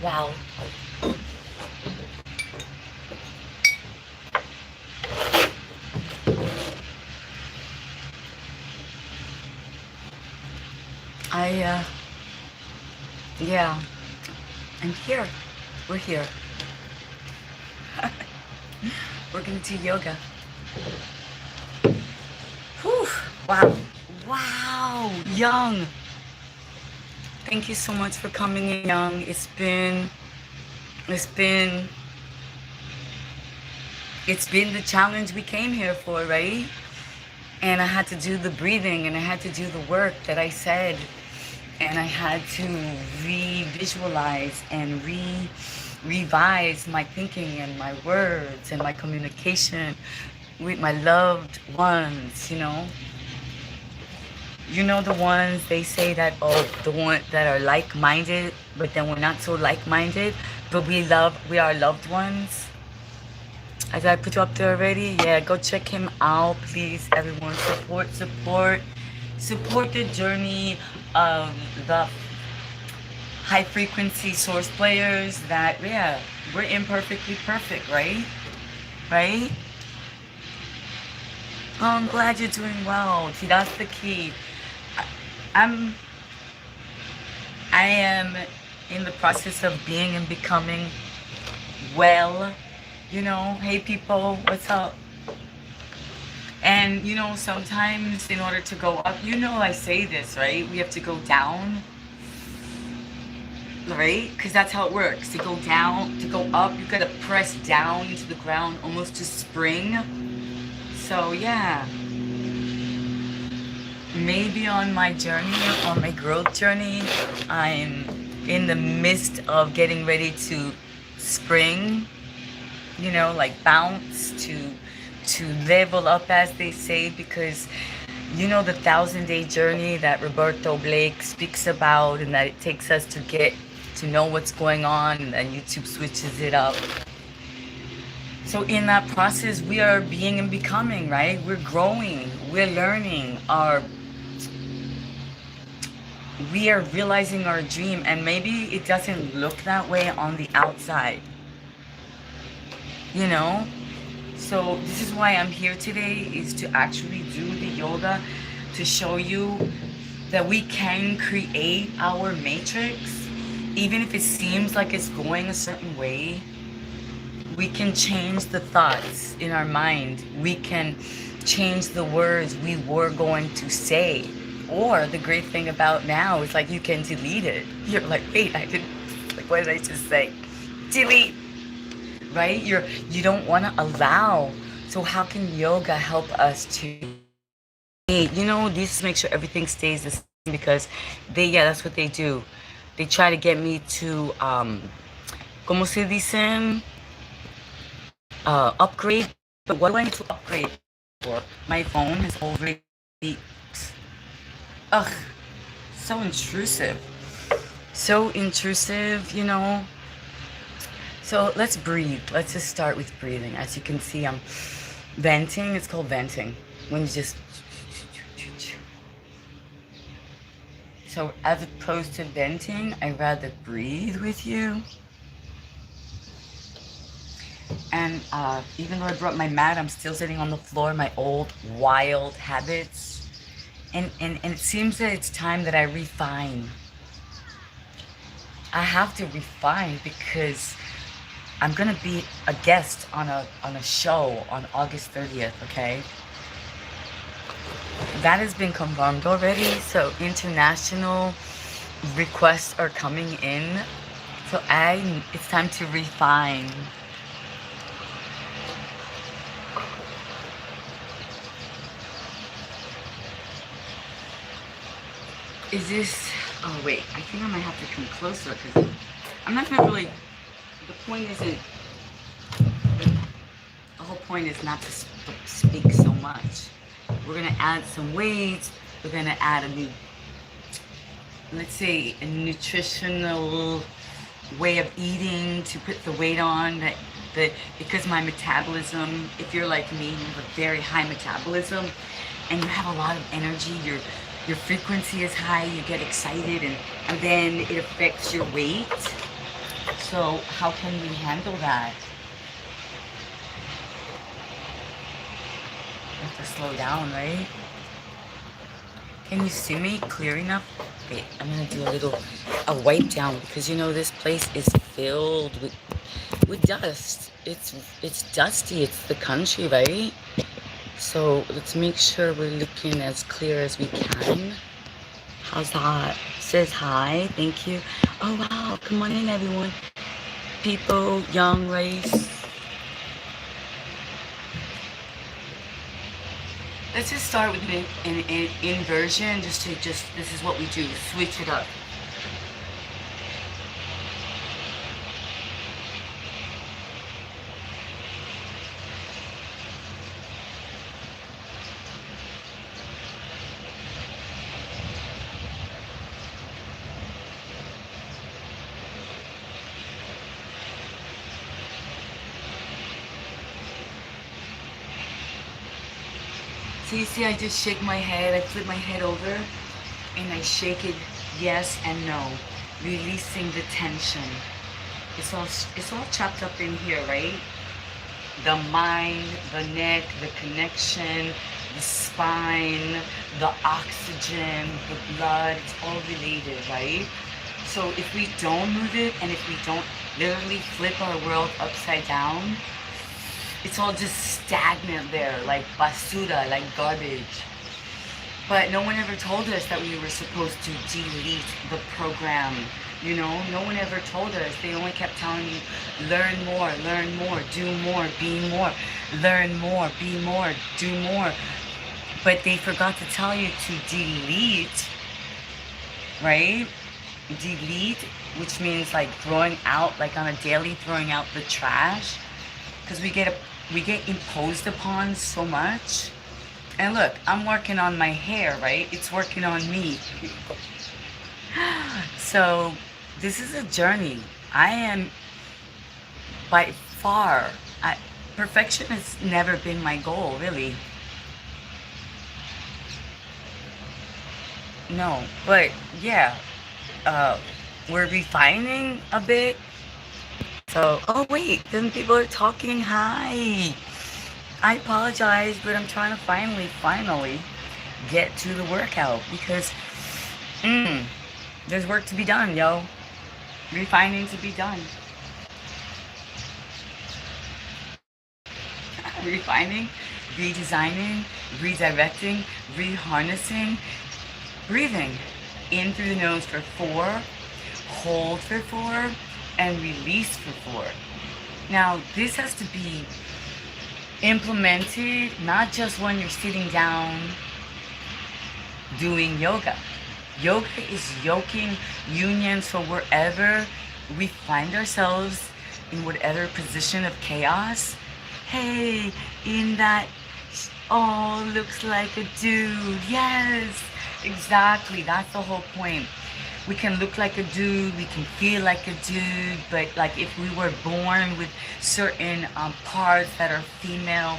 Wow. I yeah, I'm here. We're here. We're gonna do yoga. Whew. Wow. Wow. Young. Thank you so much for coming in, Young. It's been it's been the challenge we came here for, right? And I had to do the breathing and I had to do the work that I said. And I had to re-visualize and revise my thinking and my words and my communication with my loved ones, you know. You know the ones they say that, oh, the ones that are like-minded, but then we're not so like-minded, but we are loved ones. As I put you up there already, yeah, go check him out, please. Everyone, support the journey of the high frequency source players. That, yeah, we're imperfectly perfect, right? Right? Oh, I'm glad you're doing well. See, that's the key. I, I'm I am in the process of being and becoming well. You know, hey people, what's up? And you know, sometimes in order to go up, you know, I say this, right? We have to go down, right? Because that's how it works. To go down, to go up, you gotta press down into the ground almost to spring. So yeah, maybe on my journey, on my growth journey, I'm in the midst of getting ready to spring, you know, like bounce to level up, as they say, because you know the 1,000-day journey that Roberto Blake speaks about, and that it takes us to get to know what's going on, and then YouTube switches it up. So in that process, we are being and becoming, right? We're growing, we're learning, we are realizing our dream, and maybe it doesn't look that way on the outside, you know? So this is why I'm here today, is to actually do the yoga to show you that we can create our matrix. Even if it seems like it's going a certain way, we can change the thoughts in our mind. We can change the words we were going to say. Or the great thing about now is like you can delete it. You're like, wait, I didn't, like, what did I just say? Delete. Right? You don't want to allow. So how can yoga help us to, you know, just make sure everything stays the same, because yeah, that's what they do. They try to get me to como se dicen, upgrade. But what do I need to upgrade for? My phone is already, ugh, so intrusive. So intrusive, you know. So let's breathe. Let's just start with breathing. As you can see, I'm venting. It's called venting. When you just... So as opposed to venting, I'd rather breathe with you. And even though I brought my mat, I'm still sitting on the floor, my old wild habits. And it seems that it's time that I refine. I have to refine because I'm gonna be a guest on a show on August 30th, okay? That has been confirmed already, so international requests are coming in. So it's time to refine. Is this, oh wait, I think I might have to come closer because I'm not gonna really, the point isn't, the whole point is not to speak so much. We're gonna add some weights, we're gonna add a new, let's say, a nutritional way of eating to put the weight on, that because my metabolism, if you're like me, you have a very high metabolism and you have a lot of energy, your frequency is high, you get excited, and then it affects your weight. So how can we handle that? We have to slow down, right? Can you see me clear enough? Wait, I'm gonna do a wipe down because you know this place is filled with dust. It's dusty. It's the country, right? So let's make sure we're looking as clear as we can. How's that? Says hi. Thank you. Oh wow! Come on in, everyone. People, young race. Let's just start with an inversion. Just this is what we do. Switch it up. So you see, I just shake my head. I flip my head over, and I shake it yes and no, releasing the tension. It's all chopped up in here, right? The mind, the neck, the connection, the spine, the oxygen, the blood, it's all related, right? So if we don't move it and if we don't literally flip our world upside down, it's all just stagnant there, like basura, like garbage. But no one ever told us that we were supposed to delete the program. You know, no one ever told us. They only kept telling you, learn more, do more, be more, learn more, be more, do more. But they forgot to tell you to delete, right? Delete, which means like throwing out, like on a daily throwing out the trash. Because we get imposed upon so much. And look, I'm working on my hair, right? It's working on me. So this is a journey. I am by far, perfection has never been my goal, really. No, but yeah, uh, we're refining a bit. So, oh wait, then people are talking. Hi. I apologize, but I'm trying to finally get to the workout because there's work to be done, yo. Refining to be done. Refining, redesigning, redirecting, reharnessing, breathing in through the nose for 4, hold for 4, and release for 4. Now, this has to be implemented not just when you're sitting down doing yoga. Yoga is yoking union, so wherever we find ourselves in whatever position of chaos, hey, in that, oh, looks like a dude. Yes, exactly. That's the whole point. We can look like a dude, we can feel like a dude, but like if we were born with certain parts that are female,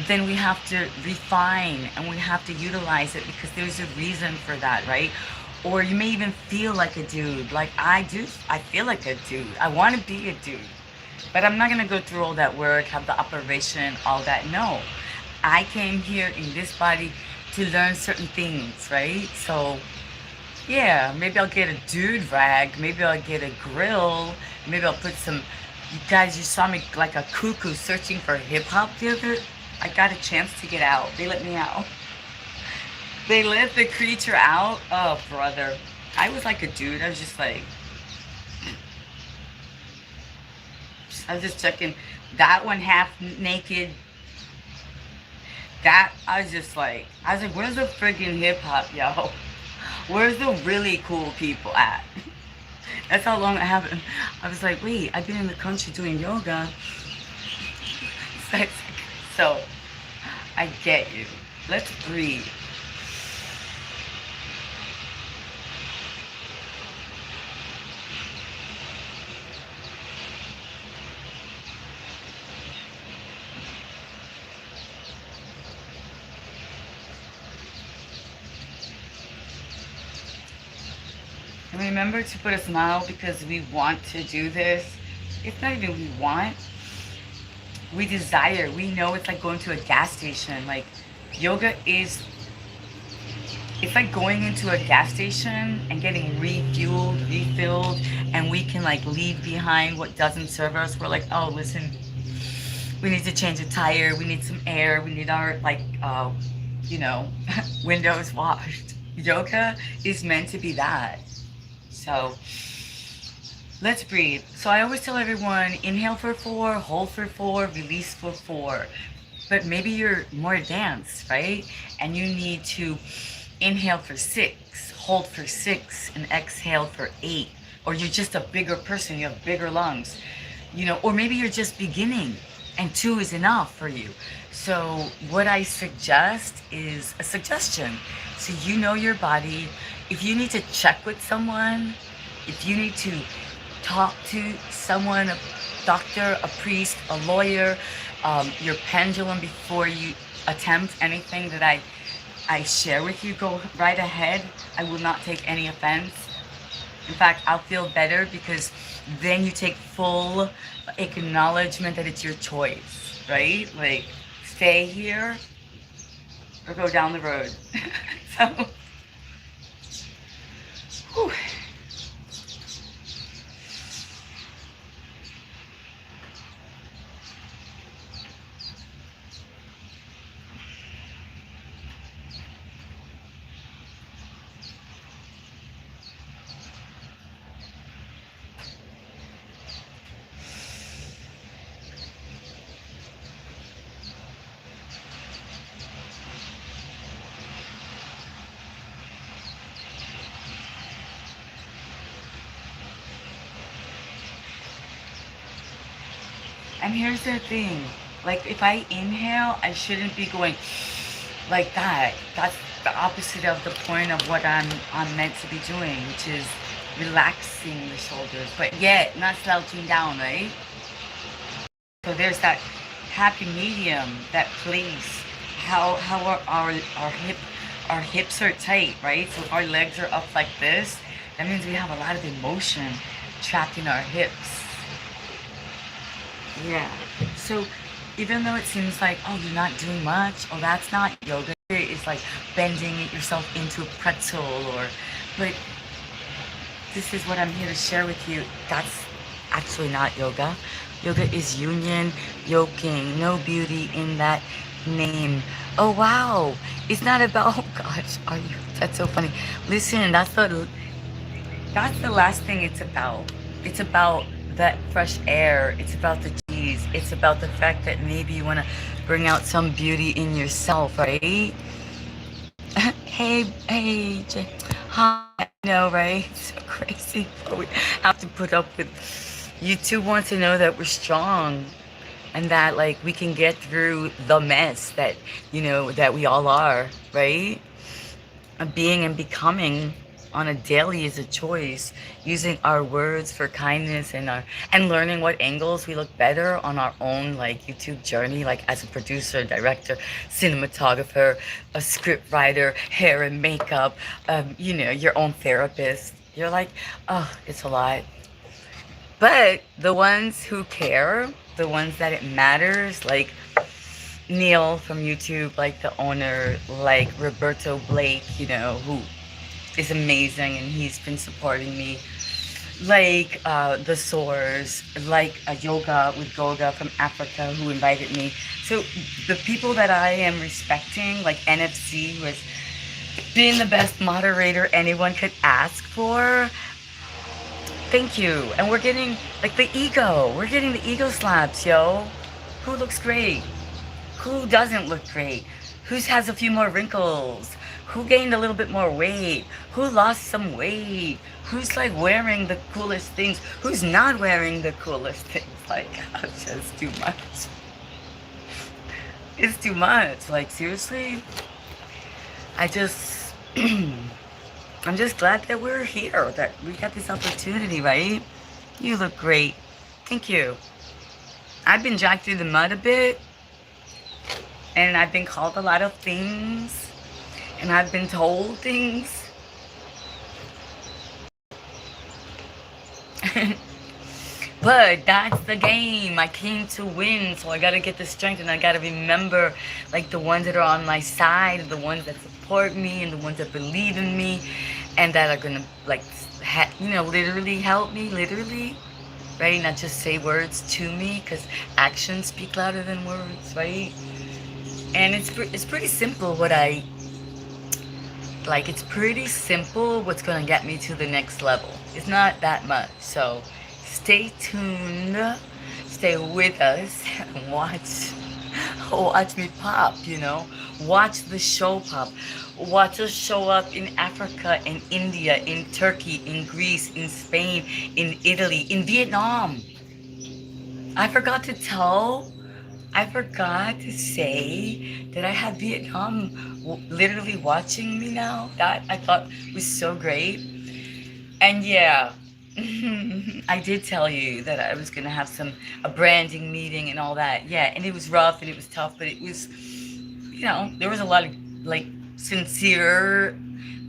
then we have to refine and we have to utilize it because there's a reason for that, right? Or you may even feel like a dude, like I do. I feel like a dude. I want to be a dude, but I'm not gonna go through all that work, have the operation, all that. No, I came here in this body to learn certain things, right? So yeah, maybe I'll get a dude rag. Maybe I'll get a grill. Maybe I'll put some. You guys, you saw me like a cuckoo searching for hip hop the other. I got a chance to get out. They let me out. They let the creature out. Oh, brother. I was like a dude. I was just like. I was just checking. That one half naked. That, I was just like. I was like, where's the friggin' hip hop, yo? Where's the really cool people at? That's how long I haven't. I was like, wait, I've been in the country doing yoga. So, I get you. Let's breathe. I'm remember to put a smile because we want to do this. It's not even we want, we desire. We know it's like going to a gas station. Like yoga is, it's like going into a gas station and getting refueled, refilled, and we can like leave behind what doesn't serve us. We're like, oh, listen, we need to change a tire, we need some air, we need our like you know, windows washed. Yoga is meant to be that. So let's breathe. So I always tell everyone, inhale for 4, hold for 4, release for 4. But maybe you're more advanced, right? And you need to inhale for 6, hold for 6, and exhale for 8. Or you're just a bigger person, you have bigger lungs, you know, or maybe you're just beginning and 2 is enough for you. So what I suggest is a suggestion. So you know your body. If you need to check with someone, if you need to talk to someone, a doctor, a priest, a lawyer, your pendulum, before you attempt anything that I share with you, go right ahead. I will not take any offense. In fact, I'll feel better because then you take full acknowledgement that it's your choice, right? Like, stay here or go down the road. So, whew. And here's the thing, like if I inhale, I shouldn't be going like that. That's the opposite of the point of what I'm meant to be doing, which is relaxing the shoulders, but yet not slouching down, right? So there's that happy medium, that place. How our hips are tight, right? So if our legs are up like this, that means we have a lot of emotion trapped in our hips. Yeah. So even though it seems like, oh, you're not doing much, oh, that's not yoga. It's like bending yourself into a pretzel, or, but this is what I'm here to share with you. That's actually not yoga. Yoga is union, yoking, no beauty in that name. Oh, wow. It's not about, oh gosh, are you, that's so funny. Listen, that's the last thing it's about. It's about that fresh air. It's about the cheese. It's about the fact that maybe you want to bring out some beauty in yourself, right? Hey, Jay. Hi, I know, right? It's so crazy. But we have to put up with. You two want to know that we're strong and that, like, we can get through the mess that, you know, that we all are, right? Being and becoming on a daily is a choice, using our words for kindness and learning what angles we look better on our own like YouTube journey, like as a producer, director, cinematographer, a script writer, hair and makeup, you know, your own therapist. You're like, oh, it's a lot. But the ones who care, the ones that it matters, like Neil from YouTube, like the owner, like Roberto Blake, you know, who is amazing and he's been supporting me, like the Soars, like a Yoga with Goga from Africa who invited me. So the people that I am respecting, like NFC, who has been the best moderator anyone could ask for, thank you. And we're getting like the ego, we're getting the ego slaps, yo. Who looks great? Who doesn't look great? Who has a few more wrinkles? Who gained a little bit more weight? Who lost some weight? Who's like wearing the coolest things? Who's not wearing the coolest things? Like, it's just too much. It's too much. Like, seriously? I'm just glad that we're here, that we got this opportunity, right? You look great. Thank you. I've been dragged through the mud a bit, and I've been called a lot of things. And I've been told things. But that's the game. I came to win, so I gotta get the strength, and I gotta remember, like, the ones that are on my side, the ones that support me, and the ones that believe in me, and that are gonna, like, literally help me, literally, right? Not just say words to me, because actions speak louder than words, right? And it's pretty simple what I like. It's pretty simple what's gonna get me to the next level. It's not that much, so stay tuned, stay with us, and watch me pop. Watch the show pop. Watch us show up in Africa, in India, in Turkey, in Greece, in Spain, in Italy, in Vietnam. I forgot to tell I forgot to say that I have Vietnam literally watching me now. That I thought was so great. And yeah, I did tell you that I was gonna have a branding meeting and all that. Yeah, and it was rough and it was tough, but it was, there was a lot of, like, sincere,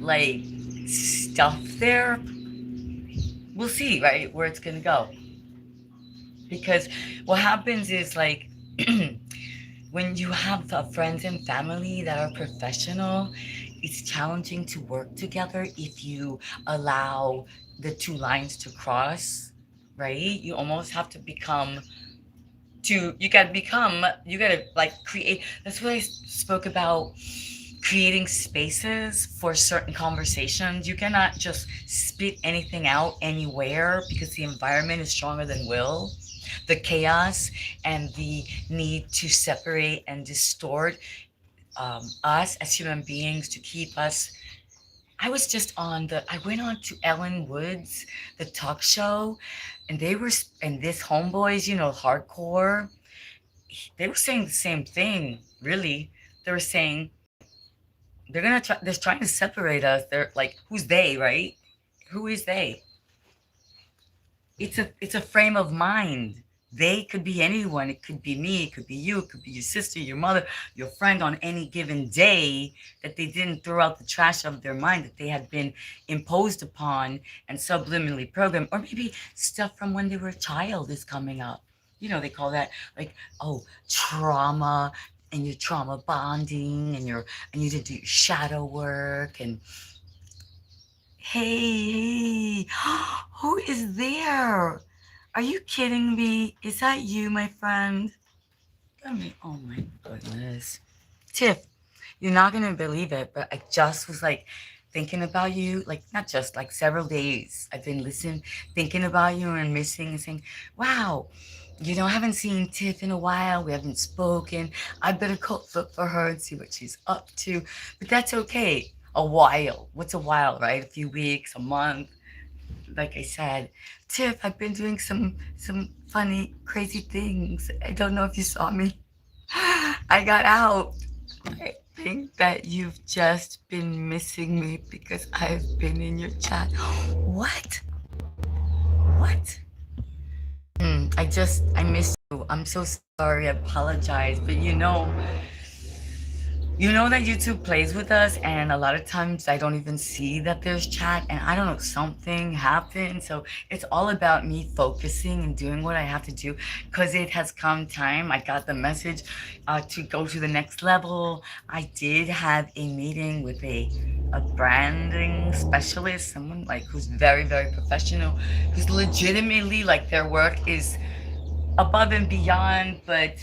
like, stuff there. We'll see, right, where it's gonna go. Because what happens is, like, when you have friends and family that are professional, it's challenging to work together if you allow the two lines to cross, right? You almost have to you gotta, like, create. That's what I spoke about, creating spaces for certain conversations. You cannot just spit anything out anywhere because the environment is stronger than will. The chaos and the need to separate and distort us as human beings to keep us. I went on to Ellen Woods, the talk show, and and this homeboys, hardcore, they were saying the same thing, really. They were saying they're trying to separate us. They're like, who's they, right? Who is they? It's a frame of mind. They could be anyone. It could be me. It could be you. It could be your sister, your mother, your friend on any given day that they didn't throw out the trash of their mind that they had been imposed upon and subliminally programmed, or maybe stuff from when they were a child is coming up. They call that, like, oh, trauma, and your trauma bonding, and you did do your shadow work. And hey, who is there? Are you kidding me? Is that you, my friend? Oh my goodness. Tiff, you're not going to believe it, but I just was, like, thinking about you, like, not just, like, several days. I've been listening, thinking about you and missing and saying, wow, I haven't seen Tiff in a while. We haven't spoken. I better go look for her and see what she's up to. But that's okay. A while. What's a while, right? A few weeks, a month. Like I said, Tiff, I've been doing some funny, crazy things. I don't know if you saw me. I got out. I think that you've just been missing me because I've been in your chat. What? What? I missed you. I'm so sorry. I apologize. But that YouTube plays with us, and a lot of times I don't even see that there's chat, and I don't know, something happened. So it's all about me focusing and doing what I have to do, because it has come time. I got the message to go to the next level. I did have a meeting with a branding specialist, someone, like, who's very, very professional, who's legitimately, like, their work is above and beyond. But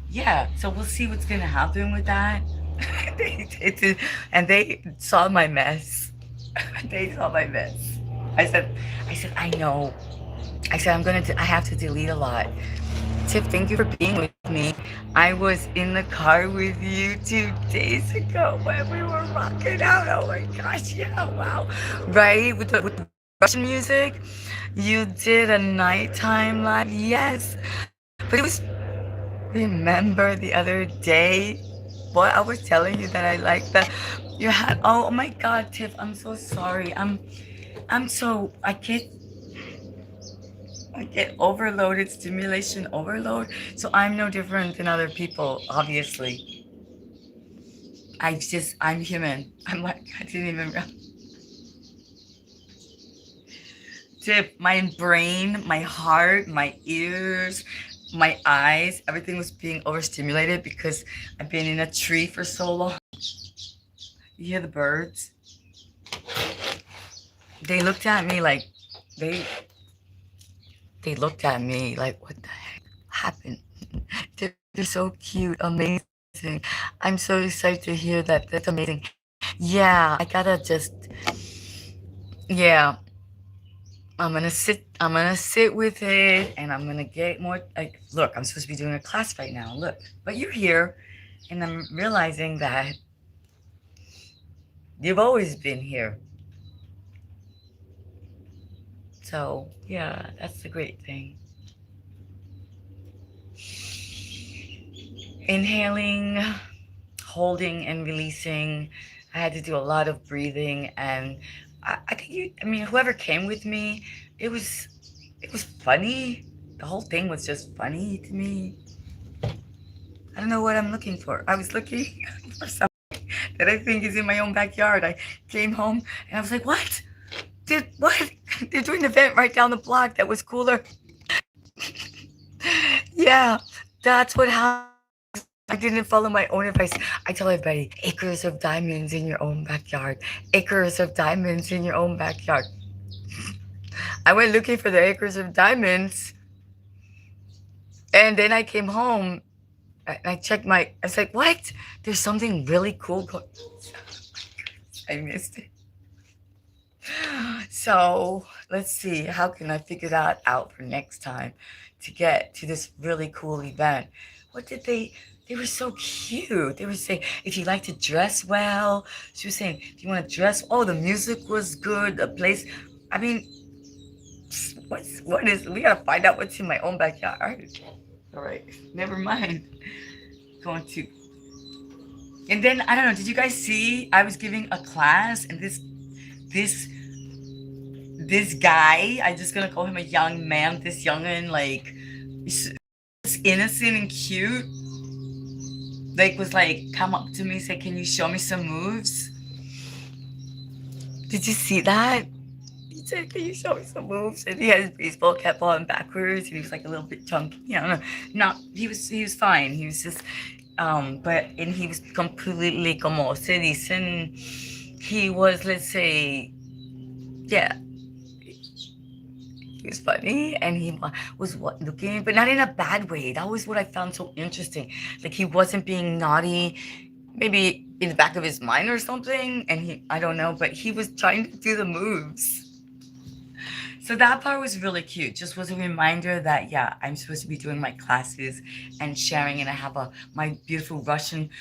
yeah, so we'll see what's gonna happen with that. And they saw my mess. They saw my mess. I said, I know. I said, I have to delete a lot. Tiff, thank you for being with me. I was in the car with you 2 days ago when we were rocking out. Oh my gosh, yeah, wow. Right? With the Russian music. You did a nighttime live. Yes. But it was, remember the other day what I was telling you, that I like that you had. Oh my God, Tiff, I'm so sorry. I'm so I get overloaded, stimulation overload. So I'm no different than other people, obviously. I'm human. I'm like, I didn't even tip. My brain, my heart, my ears, my eyes, everything was being overstimulated because I've been in a tree for so long. You hear the birds? They looked at me like they they looked at me like, what the heck happened? They're so cute, amazing. I'm so excited to hear that. That's amazing. Yeah, I gotta just, yeah, I'm gonna sit with it, and I'm gonna get more. Like, look, I'm supposed to be doing a class right now. Look, but you're here, and I'm realizing that you've always been here. So yeah, that's the great thing. Inhaling, holding, and releasing. I had to do a lot of breathing, and I think you. I mean, whoever came with me, it was it was funny. The whole thing was just funny to me. I don't know what I'm looking for. I was looking for something that I think is in my own backyard. I came home and I was like, what? What? They're doing an event right down the block that was cooler. Yeah, that's what happened. I didn't follow my own advice. I tell everybody, acres of diamonds in your own backyard. Acres of diamonds in your own backyard. I went looking for the acres of diamonds, and then I came home. I checked my. I was like, "What? There's something really cool going." I missed it. So let's see. How can I figure that out for next time to get to this really cool event? What did they? They were so cute. They were saying, if you like to dress well, she was saying, if you want to dress, oh, the music was good. The place, I mean, what is? We gotta find out what's in my own backyard. All right, never mind. Going to, and then I don't know. Did you guys see? I was giving a class, and this this guy, I'm just gonna call him a young man. This youngin, like, innocent and cute, like was like come up to me, say, "Can you show me some moves?" Did you see that? He said, "Can you show me some moves?" And he had his baseball cap on backwards, and he was like a little bit chunky. You know, not he was fine. He was just, but and he was completely como se dicen. He was, let's say, yeah, he was funny, and he was looking, but not in a bad way. That was what I found so interesting. Like, he wasn't being naughty, maybe in the back of his mind or something, and I don't know, but he was trying to do the moves. So that part was really cute. Just was a reminder that, yeah, I'm supposed to be doing my classes and sharing, and I have my beautiful Russian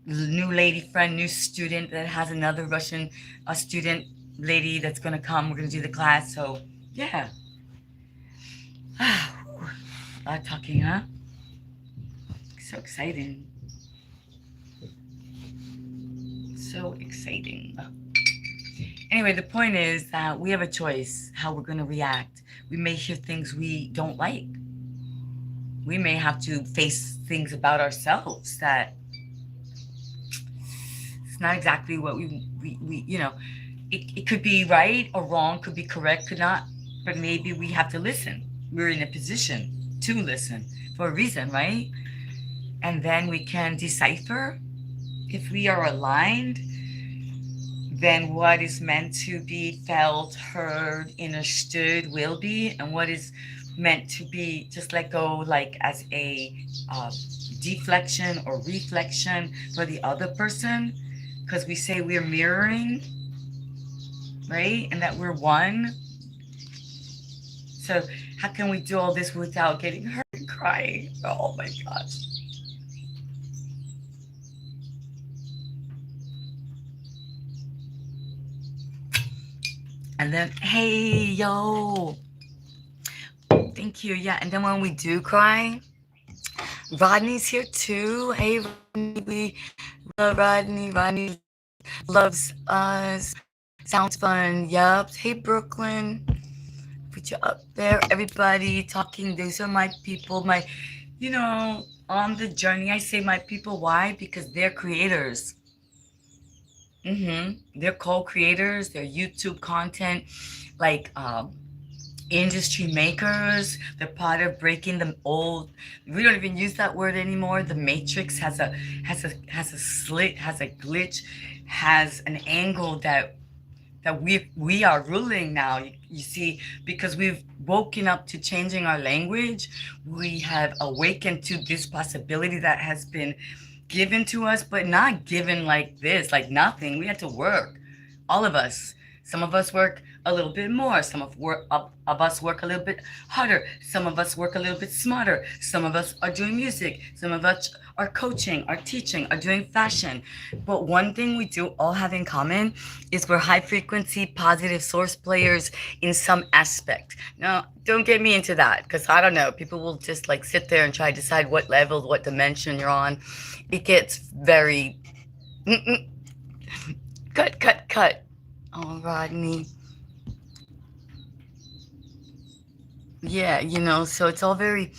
new lady friend, new student that has another Russian student lady that's gonna come. We're gonna do the class. So yeah. A lot of talking, huh? So exciting. So exciting. Anyway, the point is that we have a choice how we're going to react. We may hear things we don't like. We may have to face things about ourselves that it's not exactly what we it could be right or wrong, could be correct, could not, but maybe we have to listen. We're in a position to listen for a reason, right? And then we can decipher if we are aligned, then what is meant to be felt, heard, understood will be, and what is meant to be just let go, like as a deflection or reflection for the other person, because we say we're mirroring, right? And that we're one. So how can we do all this without getting hurt and crying? Oh my gosh. And then, hey, yo, thank you. Yeah, and then when we do cry, Rodney's here too. Hey, Rodney, we love Rodney. Rodney loves us. Sounds fun. Yup. Hey, Brooklyn. Put you up there. Everybody talking. These are my people. On the journey, I say my people. Why? Because they're creators. They're co-creators. They're YouTube content. Like, industry makers. They're part of breaking the old. We don't even use that word anymore. The matrix has a slit, has a glitch, has an angle that we are ruling now. You see, because we've woken up to changing our language, we have awakened to this possibility that has been given to us, but not given like this, like nothing. We had to work, all of us. Some of us work a little bit more. Of us work a little bit harder. Some of us work a little bit smarter. Some of us are doing music. Some of us are coaching, are teaching, are doing fashion. But one thing we do all have in common is we're high frequency, positive source players in some aspect. Now, don't get me into that because I don't know. People will just like sit there and try to decide what level, what dimension you're on. It gets very cut, cut, cut. Oh, Rodney. Yeah, so it's all very.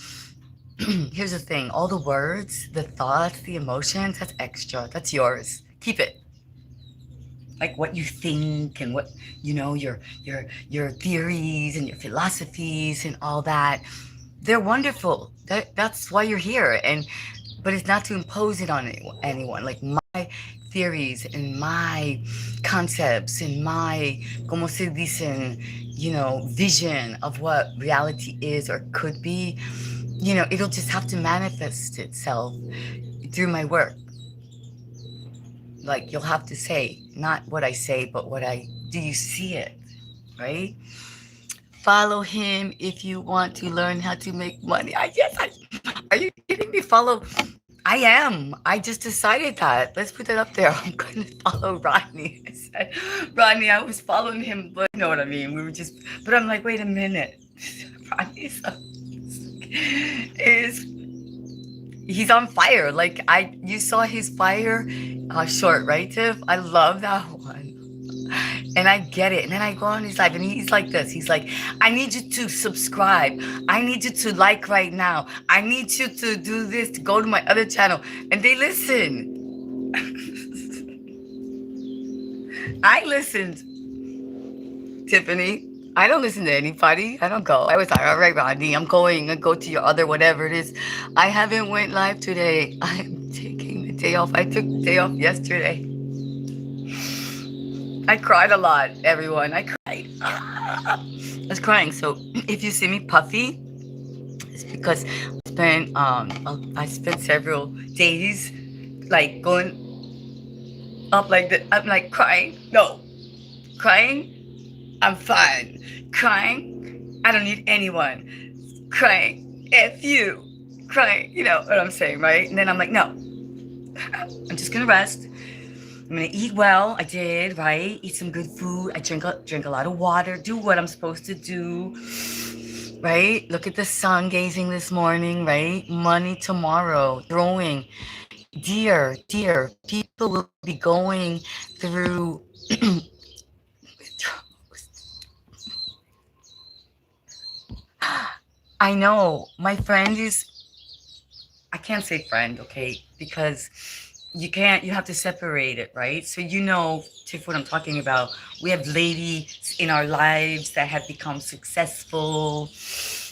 Here's the thing, all the words, the thoughts, the emotions, that's extra. That's yours. Keep it. Like what you think and what, your theories and your philosophies and all that. They're wonderful. That's why you're here. But it's not to impose it on anyone. Like my theories and my concepts and my, como se dicen, vision of what reality is or could be, it'll just have to manifest itself through my work. Like you'll have to say, not what I say, but what I do. You see it, right? Follow him if you want to learn how to make money. Are you kidding me? Follow. I am. I just decided that. Let's put that up there. I'm going to follow Rodney. I said, Rodney, I was following him, but you know what I mean. We were just, but I'm like, wait a minute. Rodney is he's on fire. Like you saw his fire short, right, Tiff? I love that one. And I get it. And then I go on his live and he's like this. He's like, I need you to subscribe. I need you to like right now. I need you to do this, to go to my other channel. And they listen. I listened, Tiffany. I don't listen to anybody. I don't go. I was like, all right, Rodney, I'm going. I go to your other whatever it is. I haven't went live today. I'm taking the day off. I took the day off yesterday. I cried a lot, everyone. I cried. I was crying. So if you see me puffy, it's because I spent several days like going up like that. I'm like crying. No, crying. I'm fine. Crying. I don't need anyone. Crying. F you. Crying. You know what I'm saying, right? And then I'm like, no. I'm just gonna rest. I'm gonna eat well. I did, right? Eat some good food. I drink a lot of water. Do what I'm supposed to do, right? Look at the sun gazing this morning, right? Money tomorrow. Growing. Dear, people will be going through. I know my friend is. I can't say friend, okay? Because you have to separate it, right? So Tiff, what I'm talking about. We have ladies in our lives that have become successful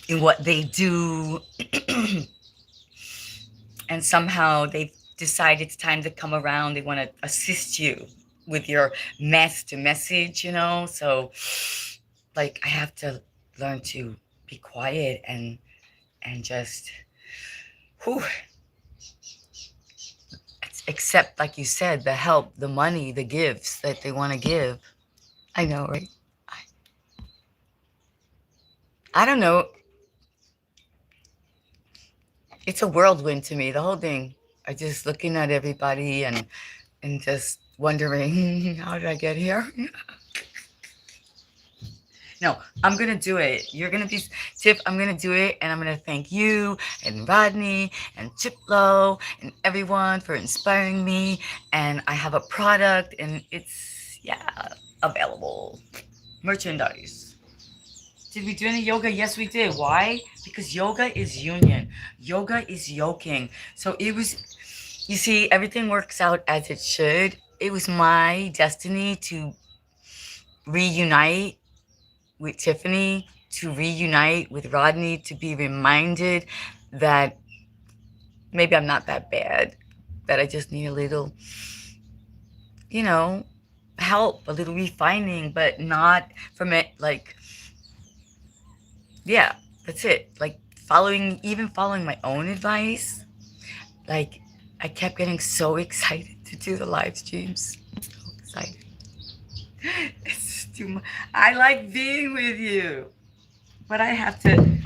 in what they do. And somehow they've decided it's time to come around. They want to assist you with your message, So like I have to learn to be quiet and just whew, accept, like you said, the help, the money, the gifts that they want to give. I know, right? I don't know. It's a whirlwind to me, the whole thing. I just looking at everybody and just wondering, how did I get here? No, I'm going to do it. You're going to be, Tiff, I'm going to do it. And I'm going to thank you and Rodney and Chiplo and everyone for inspiring me. And I have a product and it's, available. Merchandise. Did we do any yoga? Yes, we did. Why? Because yoga is union. Yoga is yoking. So it was, you see, everything works out as it should. It was my destiny to reunite with Tiffany to reunite with Rodney, to be reminded that maybe I'm not that bad, that I just need a little, you know, help, a little refining, but not from it. Like, yeah, that's it. Like, even following my own advice, like, I kept getting so excited to do the live streams. So excited. It's too much. I like being with you, but I have to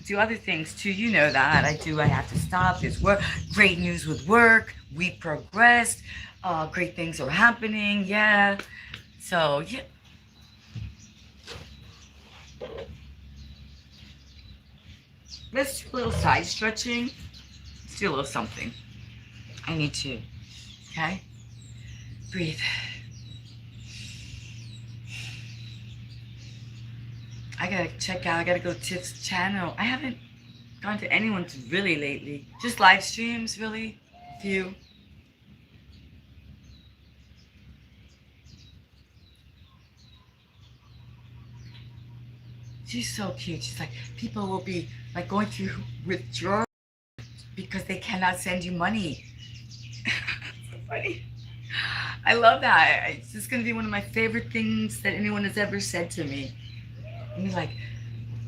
do other things too. You know that I do. I have to stop. There's work. Great news with work. We progressed. Great things are happening. Yeah. So yeah. Let's do a little side stretching. Let's do a little something. I need to. Okay. Breathe. I gotta check out. I gotta go to Tiff's channel. I haven't gone to anyone's really lately. Just live streams, really. Few. She's so cute. She's like, people will be like going through withdrawal because they cannot send you money. So funny. I love that. It's just gonna be one of my favorite things that anyone has ever said to me. And he's like,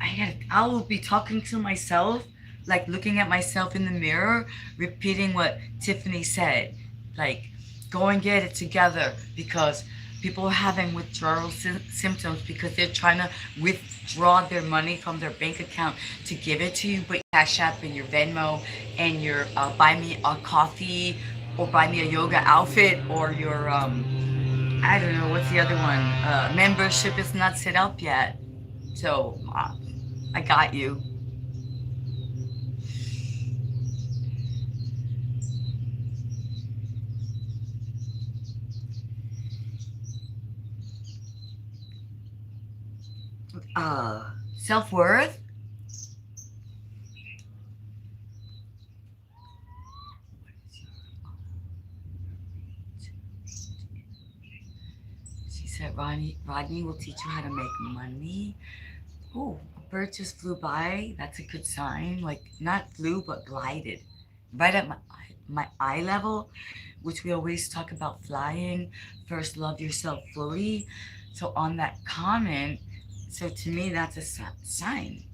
I will be talking to myself, like looking at myself in the mirror, repeating what Tiffany said. Like, go and get it together because people are having withdrawal symptoms because they're trying to withdraw their money from their bank account to give it to you, but Cash App and your Venmo and your buy me a coffee or buy me a yoga outfit or your I don't know what's the other one. Membership is not set up yet, so I got you. Self-worth. She said, Rodney will teach you how to make money. Oh, a bird just flew by. That's a good sign. Like, not flew, but glided right at my eye level, which we always talk about flying. First, love yourself fully. So on that comment, so to me, that's a sign.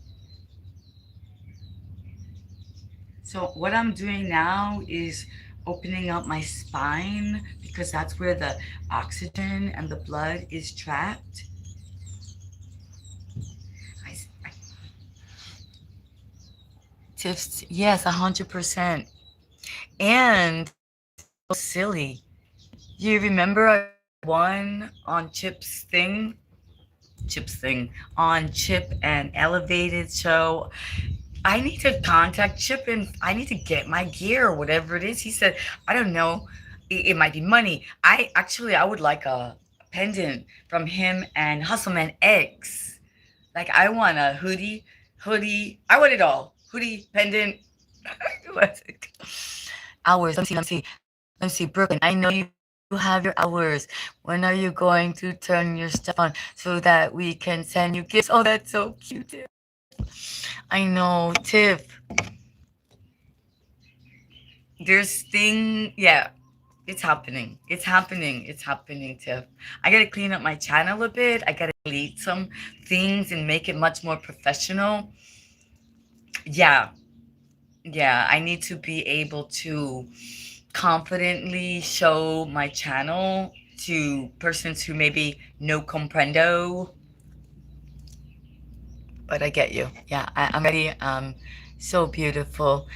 So what I'm doing now is opening up my spine because that's where the oxygen and the blood is trapped. I tips, yes, 100%. And so silly. You remember I won on Chip's thing on Chip and Elevated show. I need to contact Chip and I need to get my gear or whatever it is. He said, I don't know. It might be money. I would like a pendant from him and Hustleman X. Like I want a hoodie. I want it all. Hoodie, pendant. What's it? Hours. Let me see. Brooklyn, I know you have your hours. When are you going to turn your stuff on so that we can send you gifts? Oh, that's so cute. I know, Tiff. Yeah, it's happening. It's happening, Tiff. I gotta clean up my channel a bit. I gotta delete some things and make it much more professional. Yeah, yeah. I need to be able to confidently show my channel to persons who maybe no comprendo. But I get you. Yeah, I'm ready. So beautiful.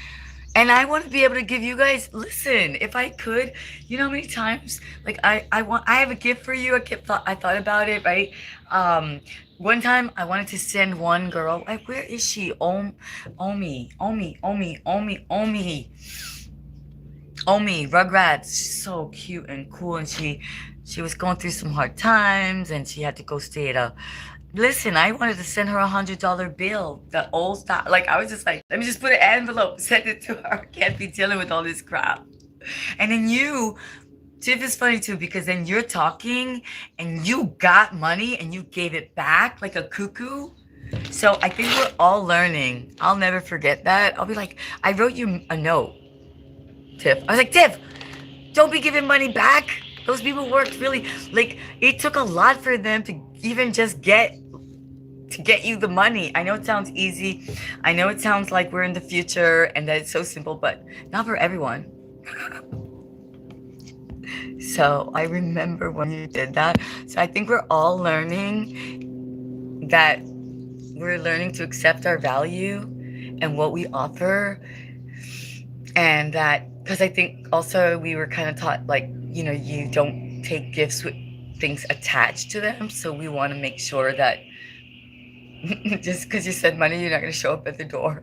And I want to be able to give you guys, listen, if I could, you know how many times, like I have a gift for you. I thought about it, right? One time I wanted to send one girl, like, where is she? Omi, Rugrats. She's so cute and cool. And she was going through some hard times and she had to go stay at a, listen, I wanted to send her $100 bill, the old style. Like, I was just like, let me just put an envelope, send it to her. Can't be dealing with all this crap. And then Tiff is funny too, because then you're talking and you got money and you gave it back like a cuckoo. So I think we're all learning. I'll never forget that. I'll be like, I wrote you a note, Tiff. I was like, Tiff, don't be giving money back. Those people worked really, like, it took a lot for them to even just get you the money. I know it sounds easy. I know it sounds like we're in the future and that it's so simple, but not for everyone. So I remember when you did that. So I think we're all learning that we're learning to accept our value and what we offer. And that, because I think also we were kind of taught, like, you don't take gifts with things attached to them. So we want to make sure that just because you said money, you're not going to show up at the door.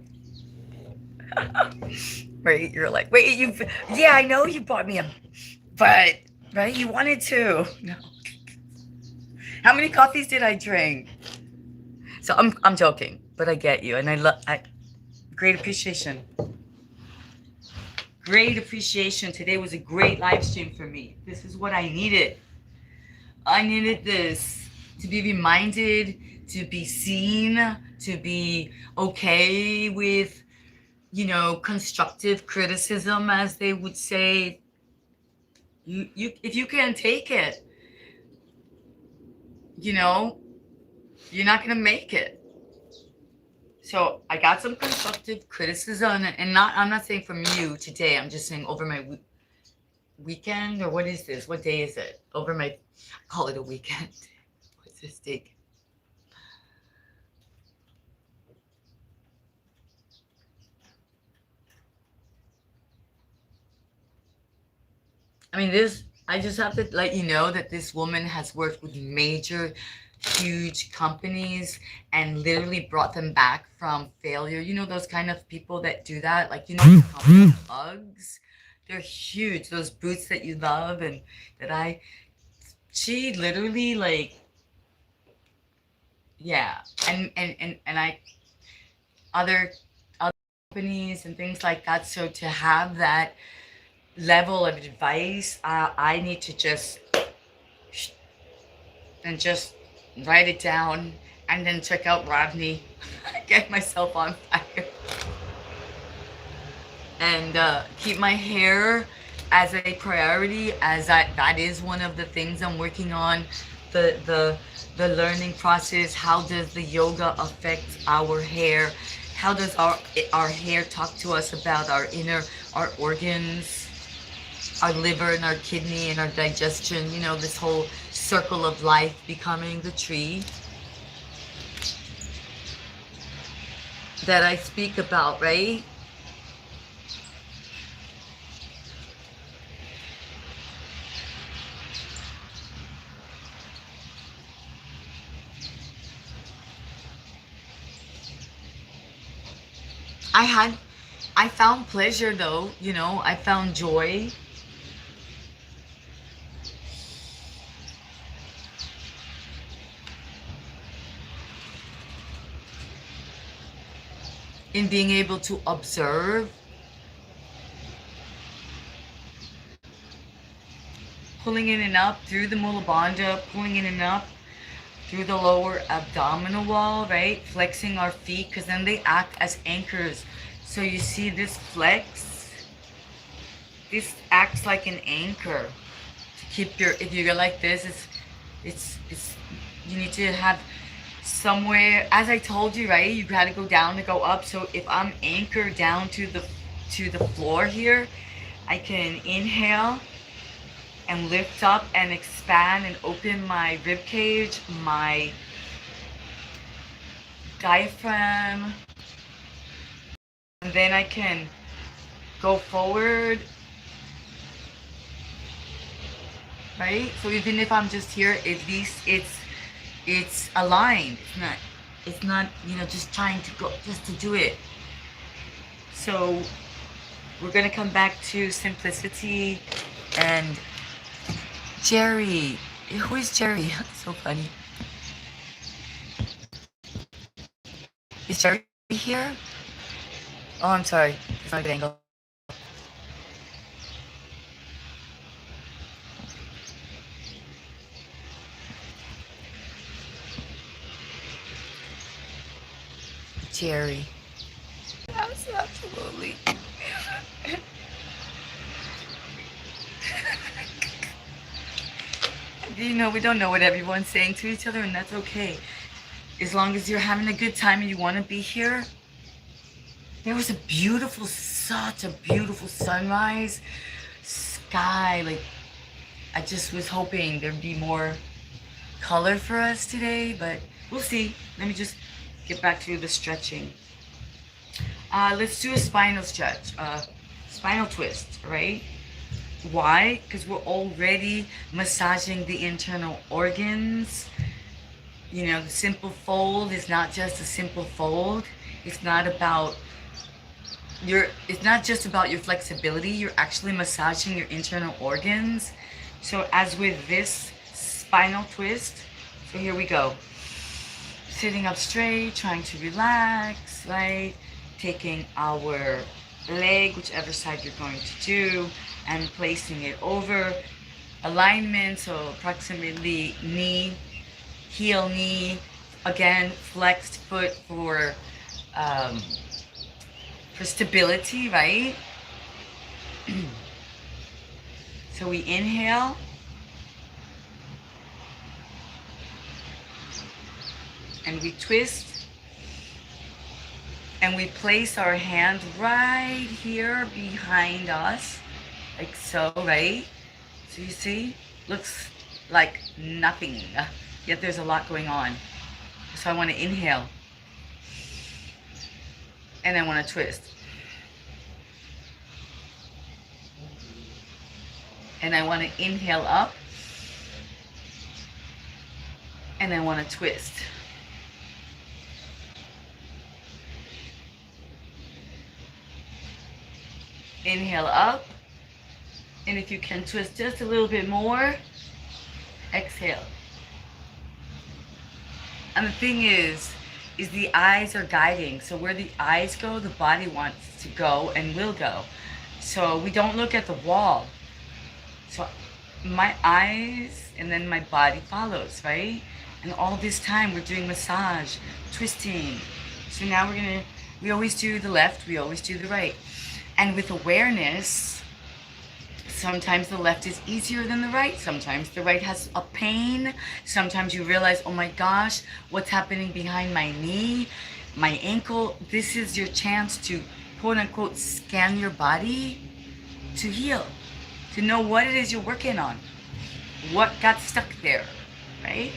Right? You're like, wait, yeah, I know you bought me but, right? You wanted to. No. How many coffees did I drink? So I'm joking, but I get you. And I great appreciation. Great appreciation. Today was a great live stream for me. This is what I needed. I needed this to be reminded, to be seen, to be okay with, constructive criticism, as they would say. If you can't take it, you're not gonna make it. So I got some constructive criticism, and I'm not saying from you today. I'm just saying over my weekend, or what is this? What day is it? I call it a weekend. What's this date? I mean, I just have to let you know that this woman has worked with major, huge companies and literally brought them back from failure. You know, those kind of people that do that? Like, the company Uggs? They're huge. Those boots that you love and she literally, like, yeah. And I, other companies and things like that. So to have that level of advice, I need to just write it down and then check out Rodney, get myself on fire, and keep my hair as a priority. As that is one of the things I'm working on. The learning process. How does the yoga affect our hair? How does our hair talk to us about our organs, our liver and our kidney and our digestion, this whole circle of life, becoming the tree that I speak about, right? I found pleasure though, I found joy in being able to observe, pulling in and up through the mula bandha, pulling in and up through the lower abdominal wall, right? Flexing our feet, because then they act as anchors. So you see this flex, this acts like an anchor to keep if you go like this, it's you need to have somewhere, as I told you, right? You got to go down to go up. So if I'm anchored down to the floor here, I can inhale and lift up and expand and open my rib cage, my diaphragm, and then I can go forward, right? So even if I'm just here, at least it's aligned. It's not just trying to go just to do it. So we're gonna come back to simplicity. And Jerry, who is Jerry? So funny. Is Jerry here? Oh, I'm sorry. It's not a good angle. Jerry. Absolutely. You know, we don't know what everyone's saying to each other, and that's okay. As long as you're having a good time and you want to be here. There was a beautiful, such a beautiful sunrise, sky. Like, I just was hoping there'd be more color for us today, but we'll see. Let me just get back to the stretching. Let's do a spinal stretch, spinal twist, right? Why? Because we're already massaging the internal organs. You know, the simple fold is not just a simple fold. It's not about it's not just about your flexibility. You're actually massaging your internal organs. So as with this spinal twist, so here we go. Sitting up straight, trying to relax, right? Taking our leg, whichever side you're going to do, and placing it over alignment. So approximately knee, heel, knee. Again, flexed foot for stability, right? So we inhale. And we twist. And we place our hand right here behind us. Like so, right? So you see? Looks like nothing. Yet there's a lot going on. So I want to inhale. And I want to twist. And I want to inhale up. And I want to twist. Inhale up. And if you can twist just a little bit more, exhale. And the thing is the eyes are guiding. So where the eyes go, the body wants to go and will go. So we don't look at the wall. So my eyes and then my body follows, right? And all this time we're doing massage, twisting. So now we always do the left, we always do the right. And with awareness, sometimes the left is easier than the right. Sometimes the right has a pain. Sometimes you realize, oh my gosh, what's happening behind my knee, my ankle. This is your chance to, quote unquote, scan your body to heal, to know what it is you're working on, what got stuck there, right?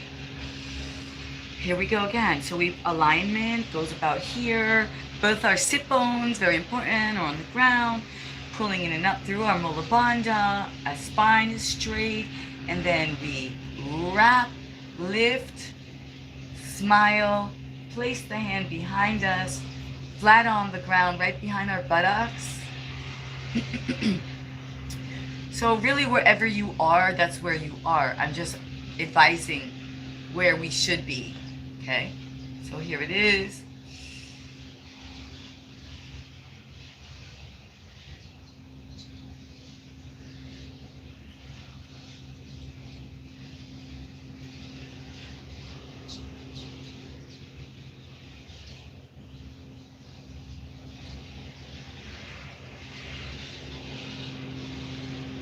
Here we go again. So alignment goes about here. Both our sit bones, very important, are on the ground. Pulling in and up through our mula bandha. Our spine is straight. And then we wrap, lift, smile, place the hand behind us, flat on the ground, right behind our buttocks. So really wherever you are, that's where you are. I'm just advising where we should be, okay? So here it is.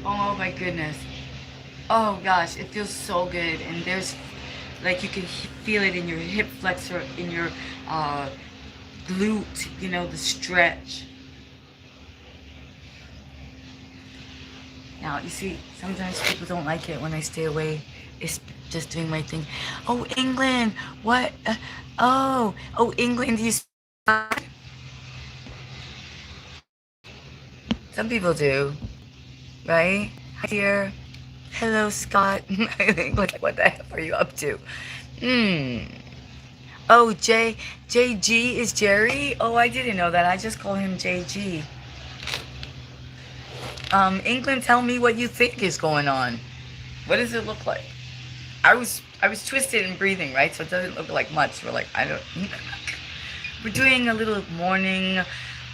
Oh my goodness. Oh gosh, it feels so good. And there's, like, you can feel it in your hip flexor, in your glute, you know, the stretch. Now, you see, sometimes people don't like it when I stay away. It's just doing my thing. Oh, England, what? Oh, England, you... Some people do, right? Hi, dear. Hello, Scott. I think, what the heck are you up to? Oh, JG is Jerry? Oh, I didn't know that. I just call him JG. England, tell me what you think is going on. What does it look like? I was twisted and breathing, right? So it doesn't look like much. We're like, we're doing a little morning,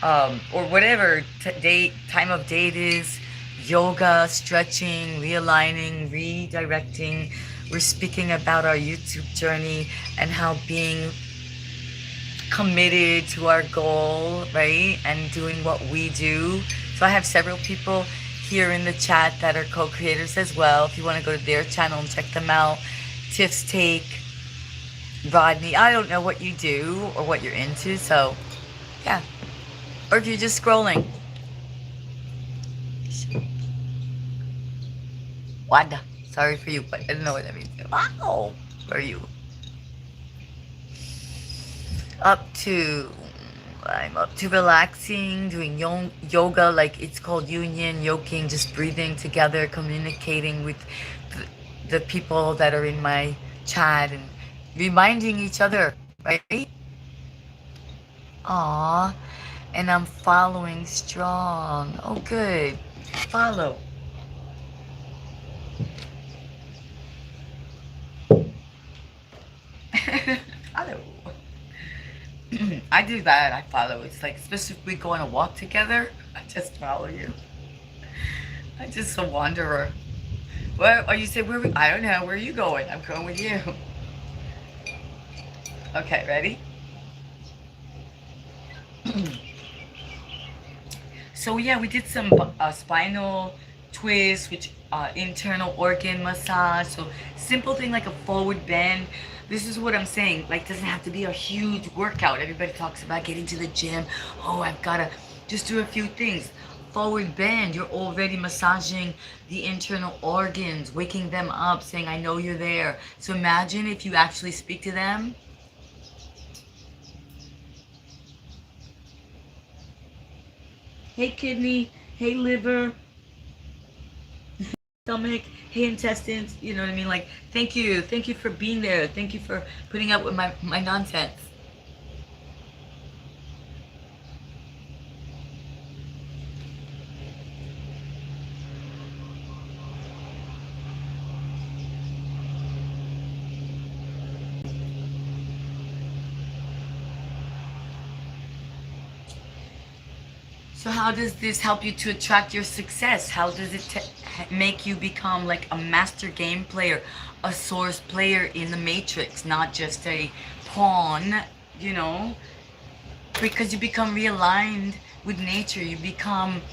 or whatever time of day it is. Yoga, stretching, realigning, redirecting. We're speaking about our YouTube journey and how being committed to our goal, right? And doing what we do. So I have several people here in the chat that are co-creators as well. If you want to go to their channel and check them out, Tiff's Take, Rodney. I don't know what you do or what you're into, so yeah. Or if you're just scrolling. Wada. Sorry for you, but I don't know what that means. Wow. Where are you? I'm up to relaxing, doing yoga, like it's called union, yoking, just breathing together, communicating with the people that are in my chat and reminding each other, right? Aw, and I'm following strong. Oh, good. Follow. Follow. I do that. I follow. It's like, especially if we go on a walk together, I just follow you. I'm just a wanderer. Well, or you say, where we, I don't know. Where are you going? I'm going with you. Okay, ready? So yeah, we did some spinal twist, which internal organ massage. So simple thing like a forward bend. This is what I'm saying. Like, doesn't have to be a huge workout. Everybody talks about getting to the gym. Oh, I've gotta just do a few things. Forward bend. You're already massaging the internal organs, waking them up, saying, "I know you're there." So imagine if you actually speak to them. Hey kidney, hey liver, stomach, hey intestines, you know what I mean? Like, thank you for being there. Thank you for putting up with my nonsense. So how does this help you to attract your success? How does it make you become like a master game player, a source player in the matrix, not just a pawn, you know? Because you become realigned with nature. You become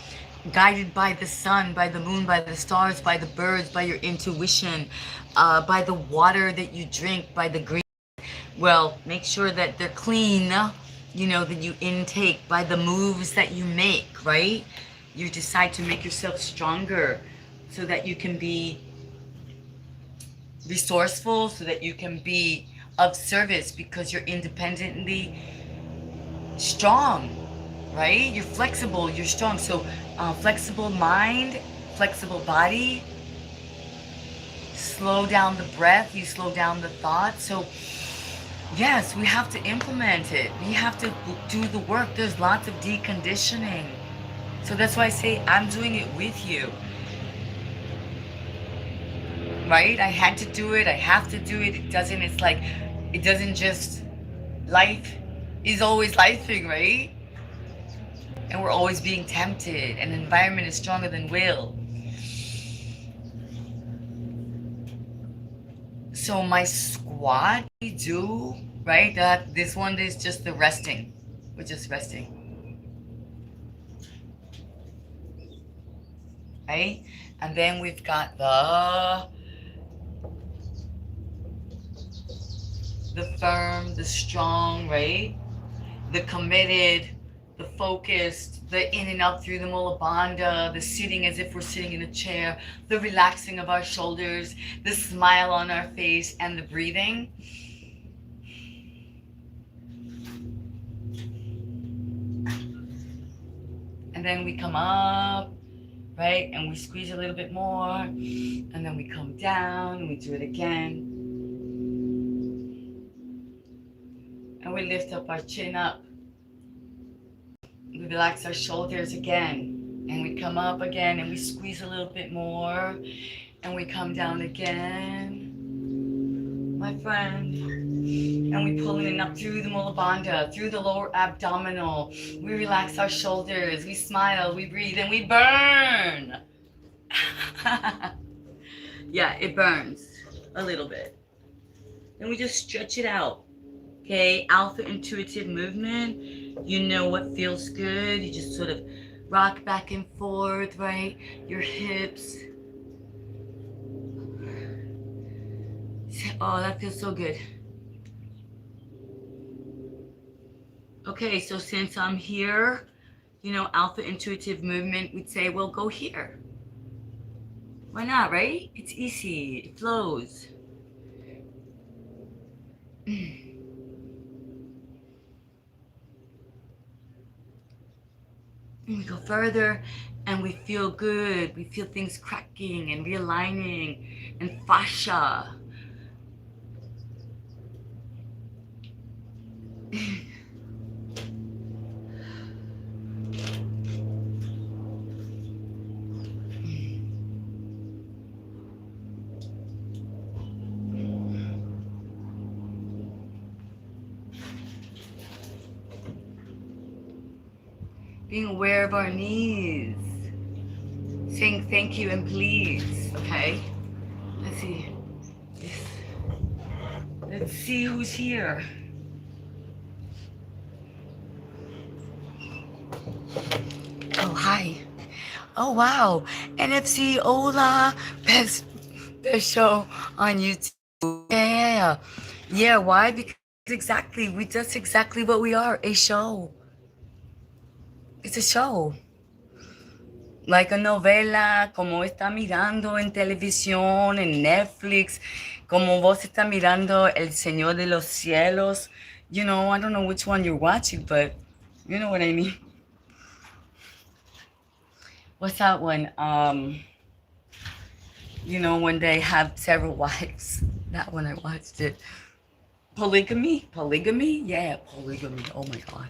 guided by the sun, by the moon, by the stars, by the birds, by your intuition, by the water that you drink, by the green. Well, make sure that they're clean, you know, that you intake, by the moves that you make, right? You decide to make yourself stronger so that you can be resourceful, so that you can be of service because you're independently strong, right? You're flexible, you're strong. So flexible mind, flexible body, slow down the breath, you slow down the thoughts. So yes, we have to implement it. We have to do the work. There's lots of deconditioning. So that's why I say I'm doing it with you. Right? I had to do it. I have to do it. It's like, it doesn't just, life is always lifing, right? And we're always being tempted. And the environment is stronger than will. So my squat, we do, right? This one is just the resting. We're just resting. Right? And then we've got the firm, the strong, right? The committed, the focused, the in and out through the Mula Bandha, the sitting as if we're sitting in a chair, the relaxing of our shoulders, the smile on our face, and the breathing. And then we come up, right? And we squeeze a little bit more. And then we come down and we do it again. And we lift up our chin up. We relax our shoulders again. And we come up again and we squeeze a little bit more. And we come down again, my friend. And we pull in up through the Mula Bandha, through the lower abdominal. We relax our shoulders. We smile, we breathe, and we burn. Yeah, it burns a little bit. And we just stretch it out. Okay, alpha intuitive movement. You know what feels good. You just sort of rock back and forth, right? Your hips. Oh, that feels so good. Okay, so since I'm here, you know, alpha intuitive movement, we'd say, well, go here. Why not, right? It's easy, it flows. And we go further and we feel good. We feel things cracking and realigning and fascia. Being aware of our needs. Saying thank you and please, okay? Let's see. Let's see who's here. Oh, hi. Oh, wow. NFC, hola. Best show on YouTube. Yeah. Yeah, why? Because that's exactly what we are, a show. It's a show. Like a novela, como está mirando en televisión, en Netflix, como vos está mirando El Señor de los Cielos. You know, I don't know which one you're watching, but you know what I mean. What's that one? You know, when they have several wives. That one I watched it. Polygamy? Polygamy? Yeah, polygamy. Oh my God.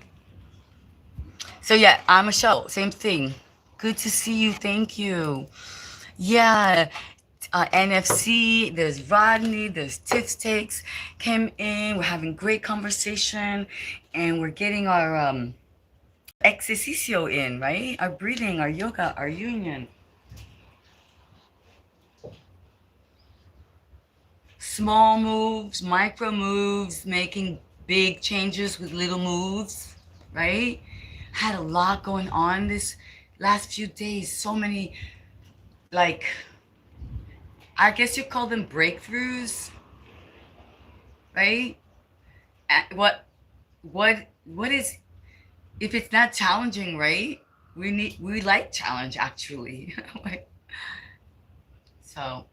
So yeah, I'm a show. Same thing. Good to see you. Thank you. Yeah. NFC, there's Rodney, there's Tips Takes came in. We're having great conversation and we're getting our exercicio in, right? Our breathing, our yoga, our union. Small moves, micro moves, making big changes with little moves, right? Had a lot going on this last few days. So many, like, I guess you call them breakthroughs, right? What is, if it's not challenging, right? We like challenge actually. So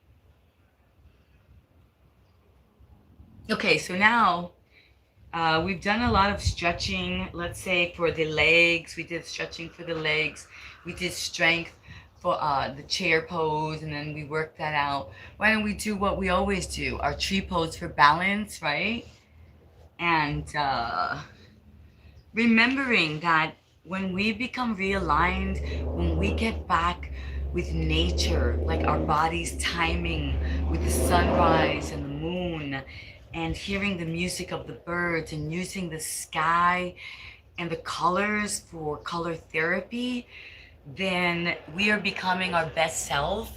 okay, so now we've done a lot of stretching. Let's say for the legs, we did stretching for the legs. We did strength for the chair pose, and then we worked that out. Why don't we do what we always do, our tree pose for balance, right? And remembering that when we become realigned, when we get back with nature, like our body's timing with the sunrise and the moon, and hearing the music of the birds and using the sky and the colors for color therapy, then we are becoming our best self.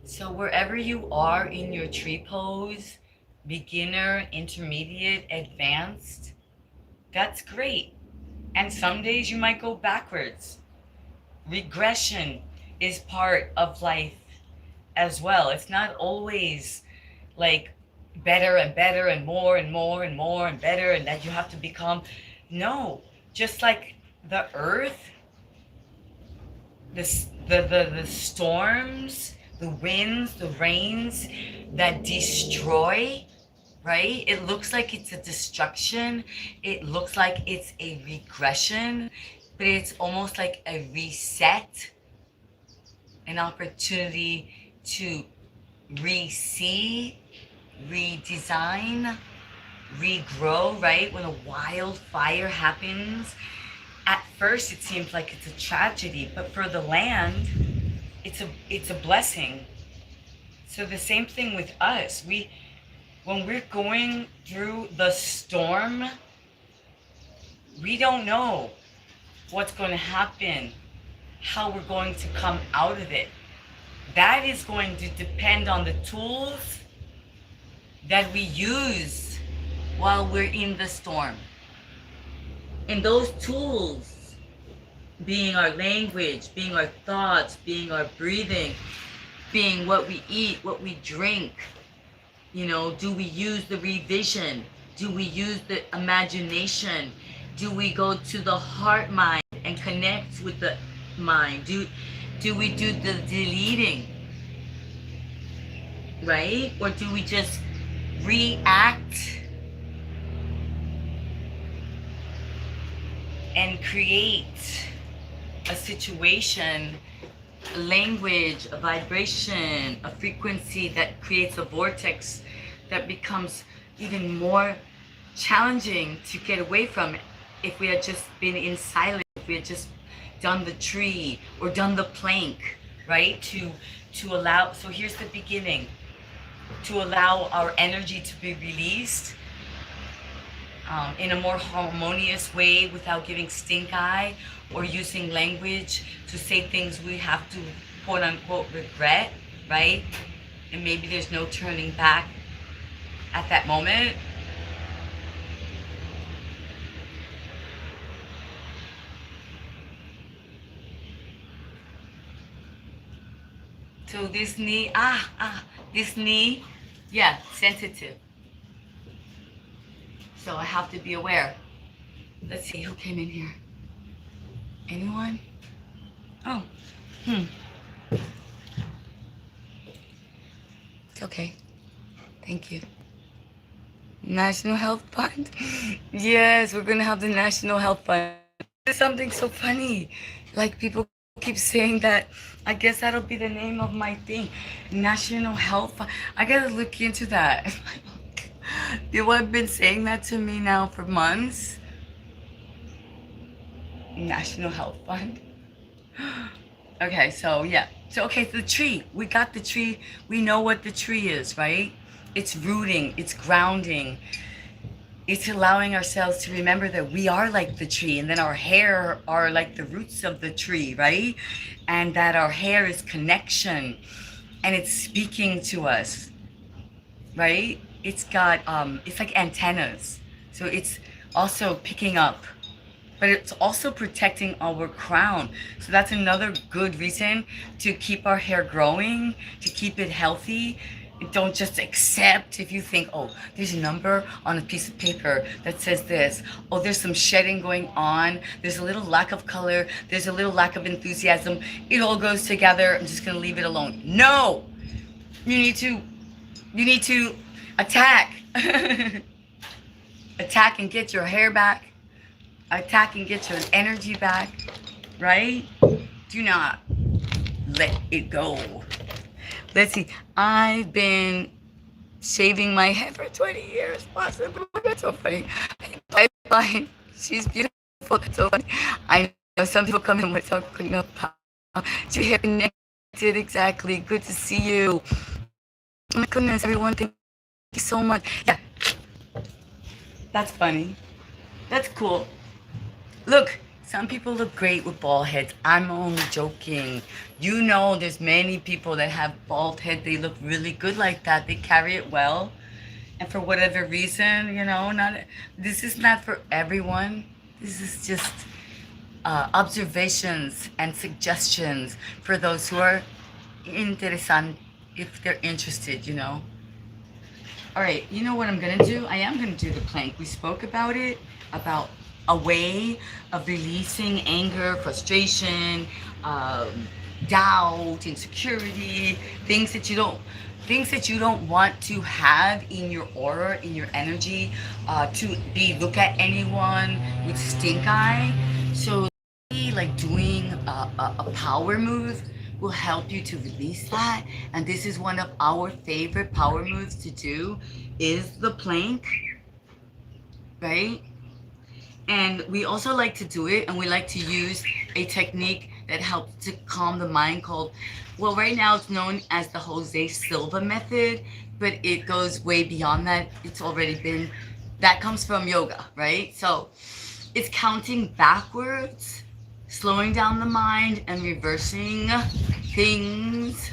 So wherever you are in your tree pose, beginner, intermediate, advanced, that's great. And some days you might go backwards. Regression is part of life as well. It's not always like better and better and more and more and more and better and that you have to become. No, just like the earth, the storms, the winds, the rains that destroy, right? It looks like it's a destruction. It looks like it's a regression, but it's almost like a reset, an opportunity to re-see, redesign, regrow, right? When a wildfire happens, at first it seems like it's a tragedy, but for the land, it's a blessing. So the same thing with us. When we're going through the storm, we don't know what's going to happen, how we're going to come out of it. That is going to depend on the tools that we use while we're in the storm. And those tools being our language, being our thoughts, being our breathing, being what we eat, what we drink. You know, do we use the revision? Do we use the imagination? Do we go to the heart mind and connect with the mind? Do we do the deleting? Right? Or do we just react and create a situation, a language, a vibration, a frequency that creates a vortex that becomes even more challenging to get away from if we had just been in silence, if we had just done the tree or done the plank, right? To allow, so here's the beginning, to allow our energy to be released in a more harmonious way without giving stink eye or using language to say things we have to quote unquote regret, right? And maybe there's no turning back at that moment. So this knee, this knee, yeah, sensitive. So I have to be aware. Let's see who came in here. Anyone? Oh, It's okay. Thank you. National Health Fund? Yes, we're gonna have the National Health Fund. There's something so funny. Like people keep saying that. I guess that'll be the name of my thing. National Health Fund. I gotta look into that. People have been saying that to me now for months. National Health Fund. Okay, so yeah. So okay, the tree. We got the tree. We know what the tree is, right? It's rooting, it's grounding. It's allowing ourselves to remember that we are like the tree, and then our hair are like the roots of the tree, right? And that our hair is connection, and it's speaking to us, right? It's got it's like antennas, so it's also picking up, but it's also protecting our crown. So that's another good reason to keep our hair growing, to keep it healthy. Don't just accept if you think, oh, there's a number on a piece of paper that says this. Oh, there's some shedding going on. There's a little lack of color. There's a little lack of enthusiasm. It all goes together. I'm just going to leave it alone. No! You need to attack. Attack and get your hair back. Attack and get your energy back. Right? Do not let it go. Let's see. I've been shaving my head for 20 years, possibly. That's so funny. Pipeline. She's beautiful. That's so funny. I know some people come in with talking about your hair connected. Exactly. Good to see you. Oh my goodness, everyone. Thank you so much. Yeah. That's funny. That's cool. Look. Some people look great with bald heads. I'm only joking. You know, there's many people that have bald head. They look really good like that. They carry it well. And for whatever reason, you know, this is not for everyone. This is just observations and suggestions for those who are interested, if they're interested, you know. All right, you know what I'm going to do? I am going to do the plank. We spoke about it, about a way of releasing anger, frustration, doubt, insecurity, things that you don't want to have in your aura, in your energy, to look at anyone with stink eye. So like doing a power move will help you to release that. And this is one of our favorite power moves to do, is the plank, right? And we also like to do it, and we like to use a technique that helps to calm the mind called, well, right now it's known as the Jose Silva method. but it goes way beyond that. It's already been, that comes from yoga, right? So it's counting backwards, slowing down the mind and reversing things.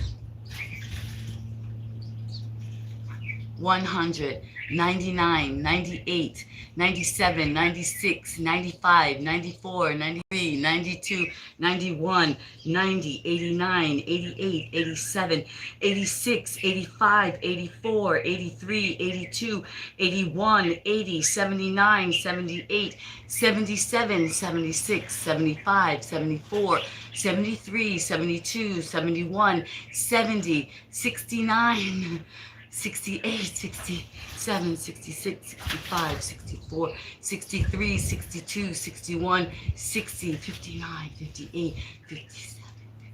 100, 99, 98, 97, 96, 95, 94, 93, 92, 91, 90, 89, 88, 87, 86, 85, 84, 83, 82, 81, 80, 79, 78, 77, 76, 75, 74, 73, 72, 71, 70, 69, 68, 67, 66, 65, 64, 63, 62, 61, 60, 59, 58, 57,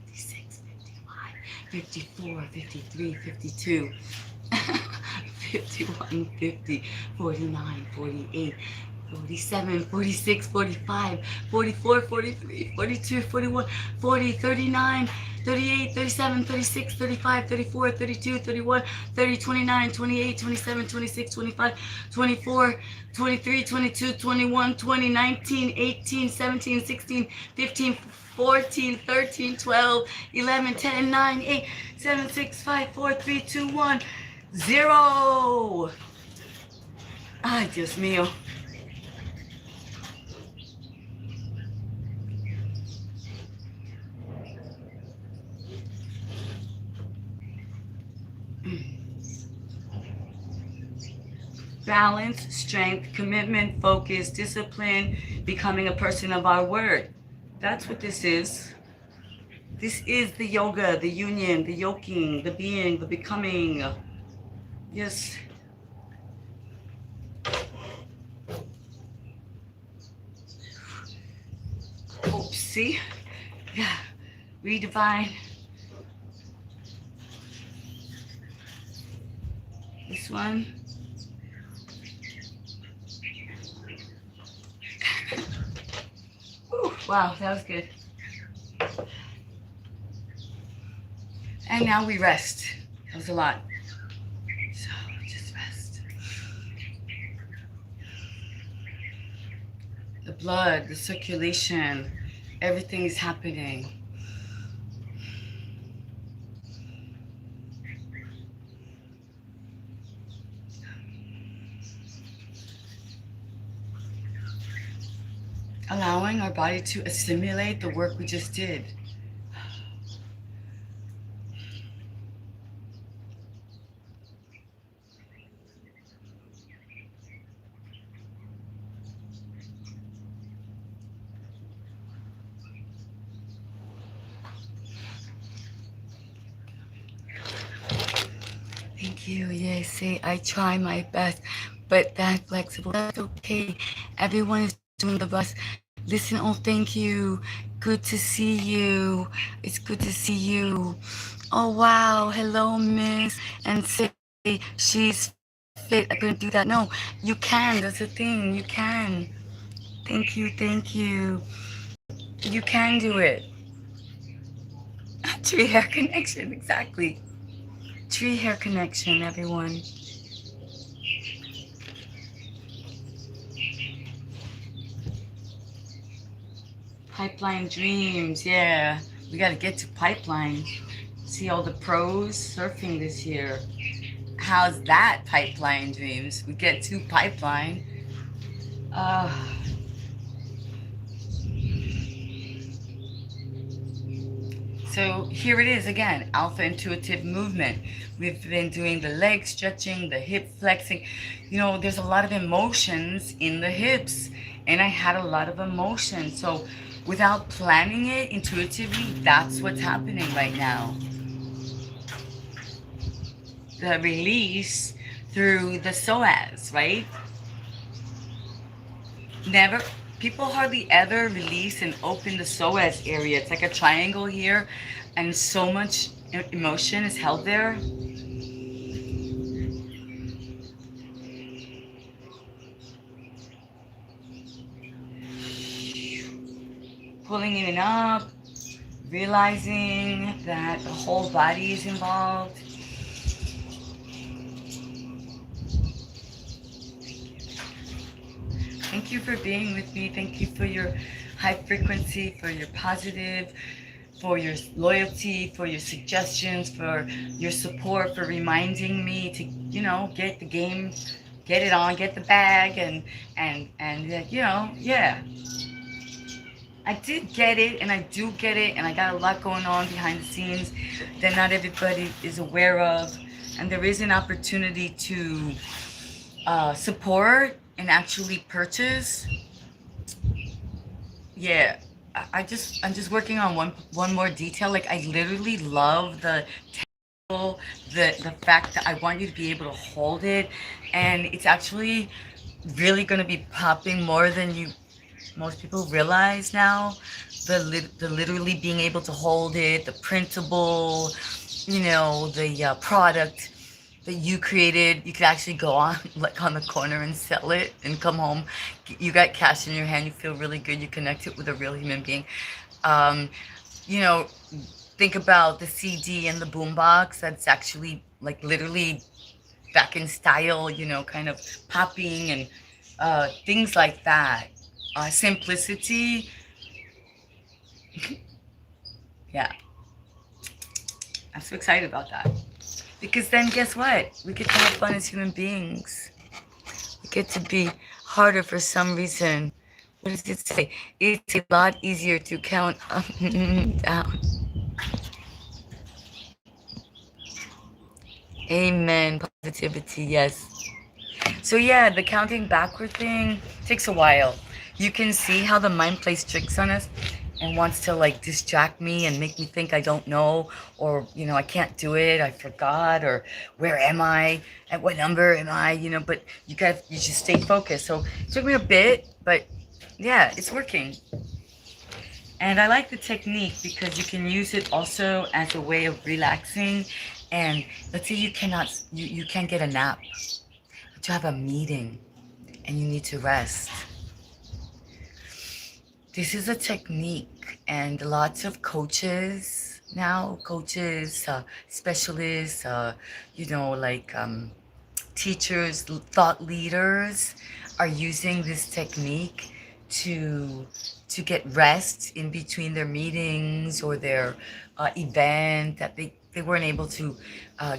56, 55, 54, 53, 52, 51, 50, 49, 48, 47, 46, 45, 44, 43, 42, 41, 40, 39, 38, 37, 36, 35, 34, 32, 31, 30, 29, 28, 27, 26, 25, 24, 23, 22, 21, 20, 19, 18, 17, 16, 15, 14, 13, 12, 11, 10, 9, 8, 7, 6, 5, 4, 3, 2, 1, 0. Ay, Dios mío. Balance, strength, commitment, focus, discipline, becoming a person of our word. That's what this is. This is the yoga, the union, the yoking, the being, the becoming. Yes. Oops, see? Yeah. Redefine. This one. Ooh, wow, that was good. And now we rest. That was a lot. So just rest. The blood, the circulation, everything is happening. Allowing our body to assimilate the work we just did. Thank you. Yes, say I try my best, but that flexible. That's okay. Everyone is doing the best. Listen, oh, thank you. Good to see you. It's good to see you. Oh, wow. Hello, miss. And say she's fit. I couldn't do that. No, you can. That's the thing. You can. Thank you. Thank you. You can do it. Tree hair connection. Exactly. Tree hair connection, everyone. Pipeline dreams, yeah. We got to get to pipeline. See all the pros surfing this year. How's that, pipeline dreams? We get to pipeline. So here it is again, alpha intuitive movement. We've been doing the leg stretching, the hip flexing. You know, there's a lot of emotions in the hips, and I had a lot of emotion. So without planning it intuitively, that's what's happening right now. The release through the psoas, right? Never, people hardly ever release and open the psoas area. It's like a triangle here, and so much emotion is held there. Pulling it up, realizing that the whole body is involved. Thank you for being with me. Thank you for your high frequency, for your positive, for your loyalty, for your suggestions, for your support, for reminding me to, get the game, get it on, get the bag, and yeah. I did get it, and I do get it, and I got a lot going on behind the scenes that not everybody is aware of, and there is an opportunity to support and actually purchase. Yeah, I'm just working on one more detail. Like, I literally love the the fact that I want you to be able to hold it, and it's actually really going to be popping more than you most people realize now. The literally being able to hold it, the printable, the product that you created. You could actually go on like on the corner and sell it and come home. You got cash in your hand. You feel really good. You connect it with a real human being. Um, you know, think about the CD and the boombox. That's actually like literally back in style. Kind of popping and things like that. Simplicity. Yeah, I'm so excited about that. Because then guess what? We get to have fun as human beings. We get to be harder for some reason. What does it say? It's a lot easier to count up down. Amen. Positivity, yes. So yeah, the counting backward thing takes a while. You can see how the mind plays tricks on us and wants to like distract me and make me think I don't know, or I can't do it, I forgot, or where am I, at what number am I, but you should stay focused. So it took me a bit, but yeah, it's working. And I like the technique because you can use it also as a way of relaxing. And let's say you can't get a nap, but you have a meeting and you need to rest. This is a technique, and lots of coaches now, specialists, teachers, thought leaders are using this technique to get rest in between their meetings or their event that they weren't able to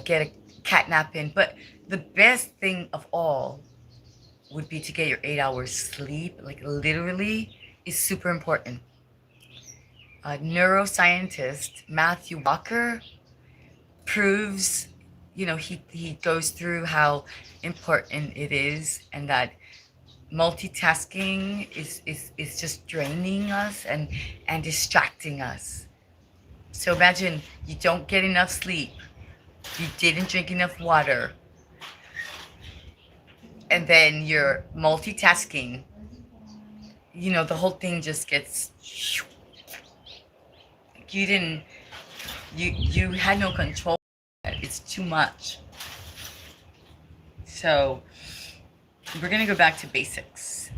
get a cat nap in. But the best thing of all would be to get your 8 hours sleep, like literally, is super important. Neuroscientist Matthew Walker proves, he goes through how important it is, and that multitasking is just draining us and distracting us. So imagine you don't get enough sleep, you didn't drink enough water, and then you're multitasking. The whole thing just gets, you didn't, you had no control. It's too much. So we're gonna go back to basics.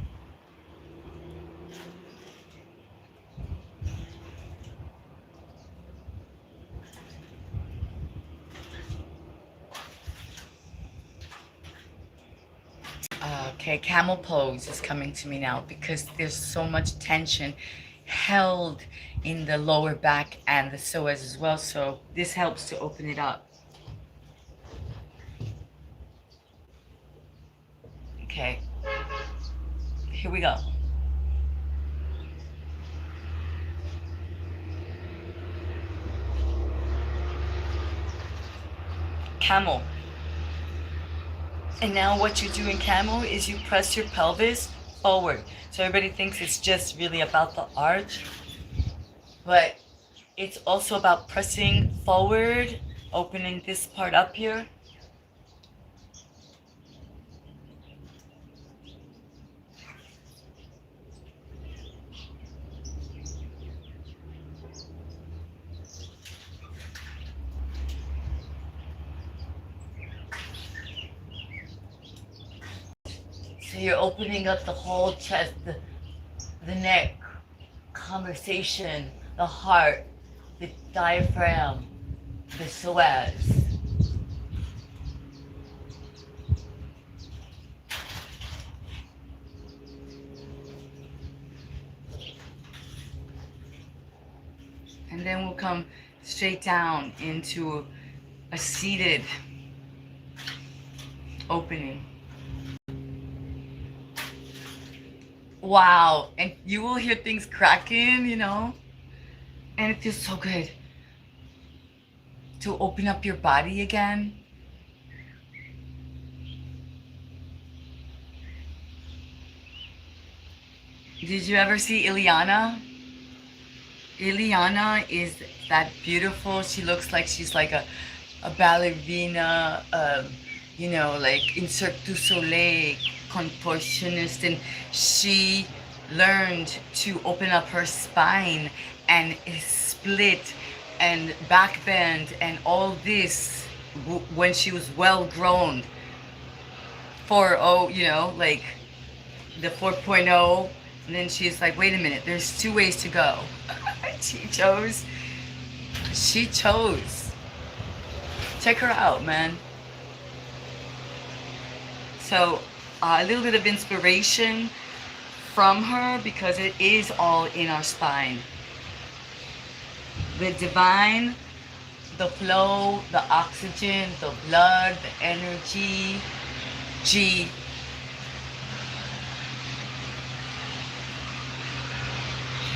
Okay, camel pose is coming to me now because there's so much tension held in the lower back and the psoas as well. So this helps to open it up. Okay, here we go. Camel. And now what you do in camel is you press your pelvis forward. So everybody thinks it's just really about the arch, but it's also about pressing forward, opening this part up here. So you're opening up the whole chest, the neck, conversation, the heart, the diaphragm, the psoas. And then we'll come straight down into a seated opening. Wow. And you will hear things cracking, you know? And it feels so good to open up your body again. Did you ever see Ileana? Ileana is that beautiful. She looks like she's like a ballerina, you know, like in Cirque du Soleil contortionist, and she learned to open up her spine and split and back bend and all this when she was well grown for, oh, you know, like the 4.0. And then she's like, wait a minute, there's two ways to go. she chose check her out, man. So a little bit of inspiration from her, because it is all in our spine. The divine, the flow, the oxygen, the blood, the energy, G.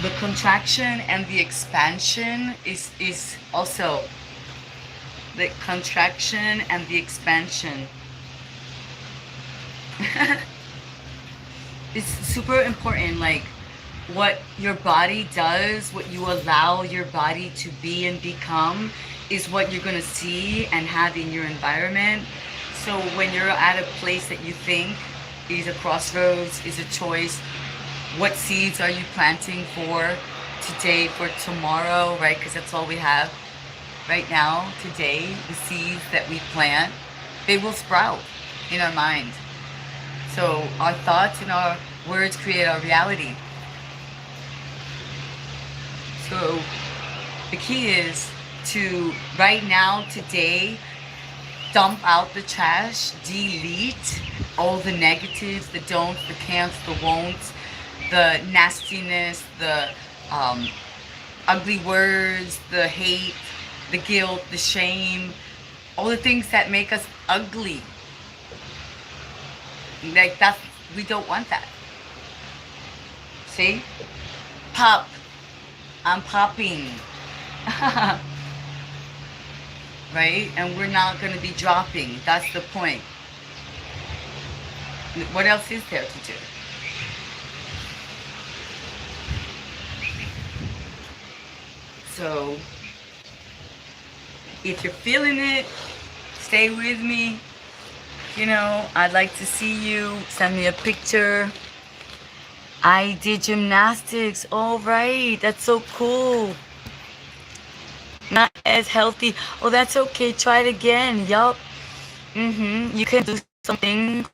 The contraction and the expansion is also the contraction and the expansion. It's super important, like what your body does, what you allow your body to be and become is what you're gonna see and have in your environment. So when you're at a place that you think is a crossroads, is a choice, what seeds are you planting for today, for tomorrow, right? Because that's all we have right now, today. The seeds that we plant, they will sprout in our mind. So our thoughts and our words create our reality. So the key is to, right now, today, dump out the trash, delete all the negatives, the don'ts, the can'ts, the won'ts, the nastiness, the ugly words, the hate, the guilt, the shame, all the things that make us ugly. Like that's, we don't want that. See? Pop. I'm popping. Right? And we're not going to be dropping. That's the point. What else is there to do? So, if you're feeling it, stay with me. You know, I'd like to see you. Send me a picture. I did gymnastics. All right. That's so cool. Not as healthy. Oh, that's okay. Try it again. Yup. You can do something.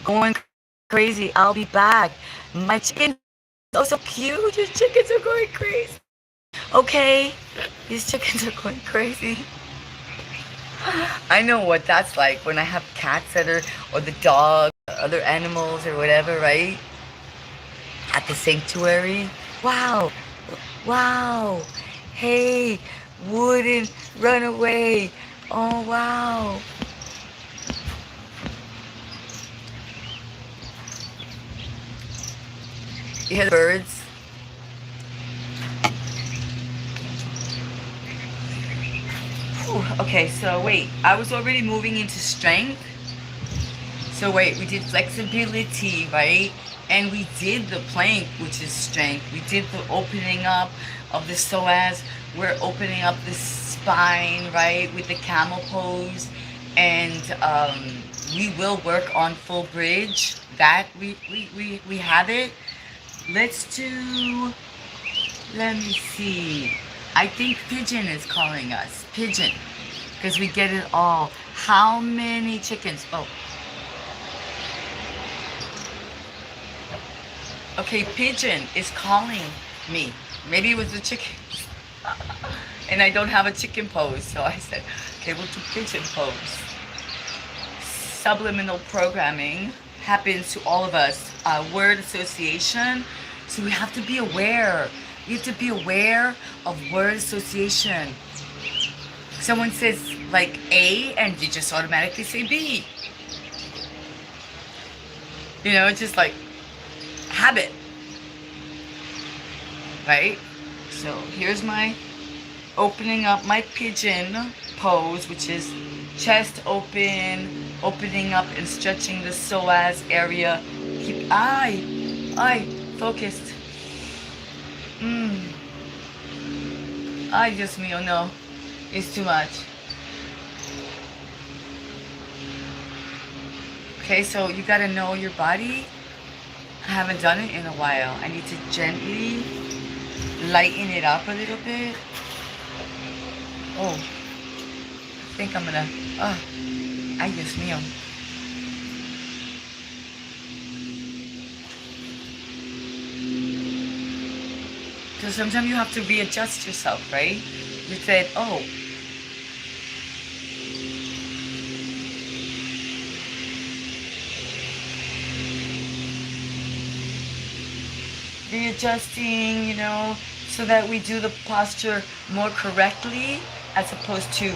Going crazy. I'll be back. My chickens are so cute. Your chickens are going crazy. Okay. These chickens are going crazy. I know what that's like when I have cats that are, or the dog, or other animals or whatever, right? At the sanctuary. Wow. Wow. Hey, wouldn't run away. Oh, wow. You hear the birds? Okay, so wait, I was already moving into strength. So wait, we did flexibility, right? And we did the plank, which is strength. We did the opening up of the psoas. We're opening up the spine, right, with the camel pose. And we will work on full bridge. That we have it. Let's do, let me see. I think Pigeon is calling us. Pigeon. Because we get it all. How many chickens? Oh. Okay, Pigeon is calling me. Maybe it was the chickens. And I don't have a chicken pose. So I said, okay, we'll do Pigeon pose. Subliminal programming happens to all of us. Word association. So we have to be aware You have to be aware of word association. Someone says like A and you just automatically say B. You know, it's just like habit, right? So here's my opening up my pigeon pose, which is chest open, opening up and stretching the psoas area. Keep focused. Ay, Dios mío, no. It's too much. Okay, so you gotta know your body. I haven't done it in a while. I need to gently lighten it up a little bit. Oh, I think I'm gonna, ay, Dios mío. So sometimes you have to readjust yourself, right? You said, oh, readjusting, you know, so that we do the posture more correctly as opposed to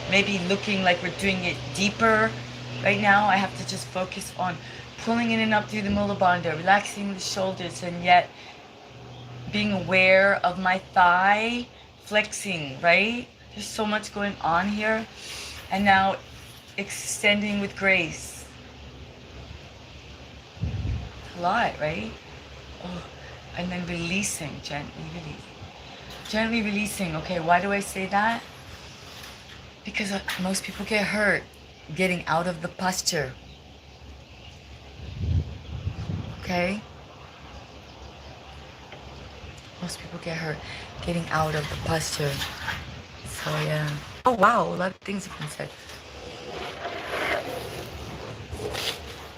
maybe looking like we're doing it deeper. Right now, I have to just focus on pulling in and up through the mula bandha, relaxing the shoulders, and yet being aware of my thigh flexing, right? There's so much going on here. And now extending with grace. A lot, right? Oh, and then releasing, gently releasing. Gently releasing. Okay, why do I say that? Because most people get hurt getting out of the posture. Okay? Most people get hurt getting out of the posture. So yeah. Oh wow, a lot of things have been said.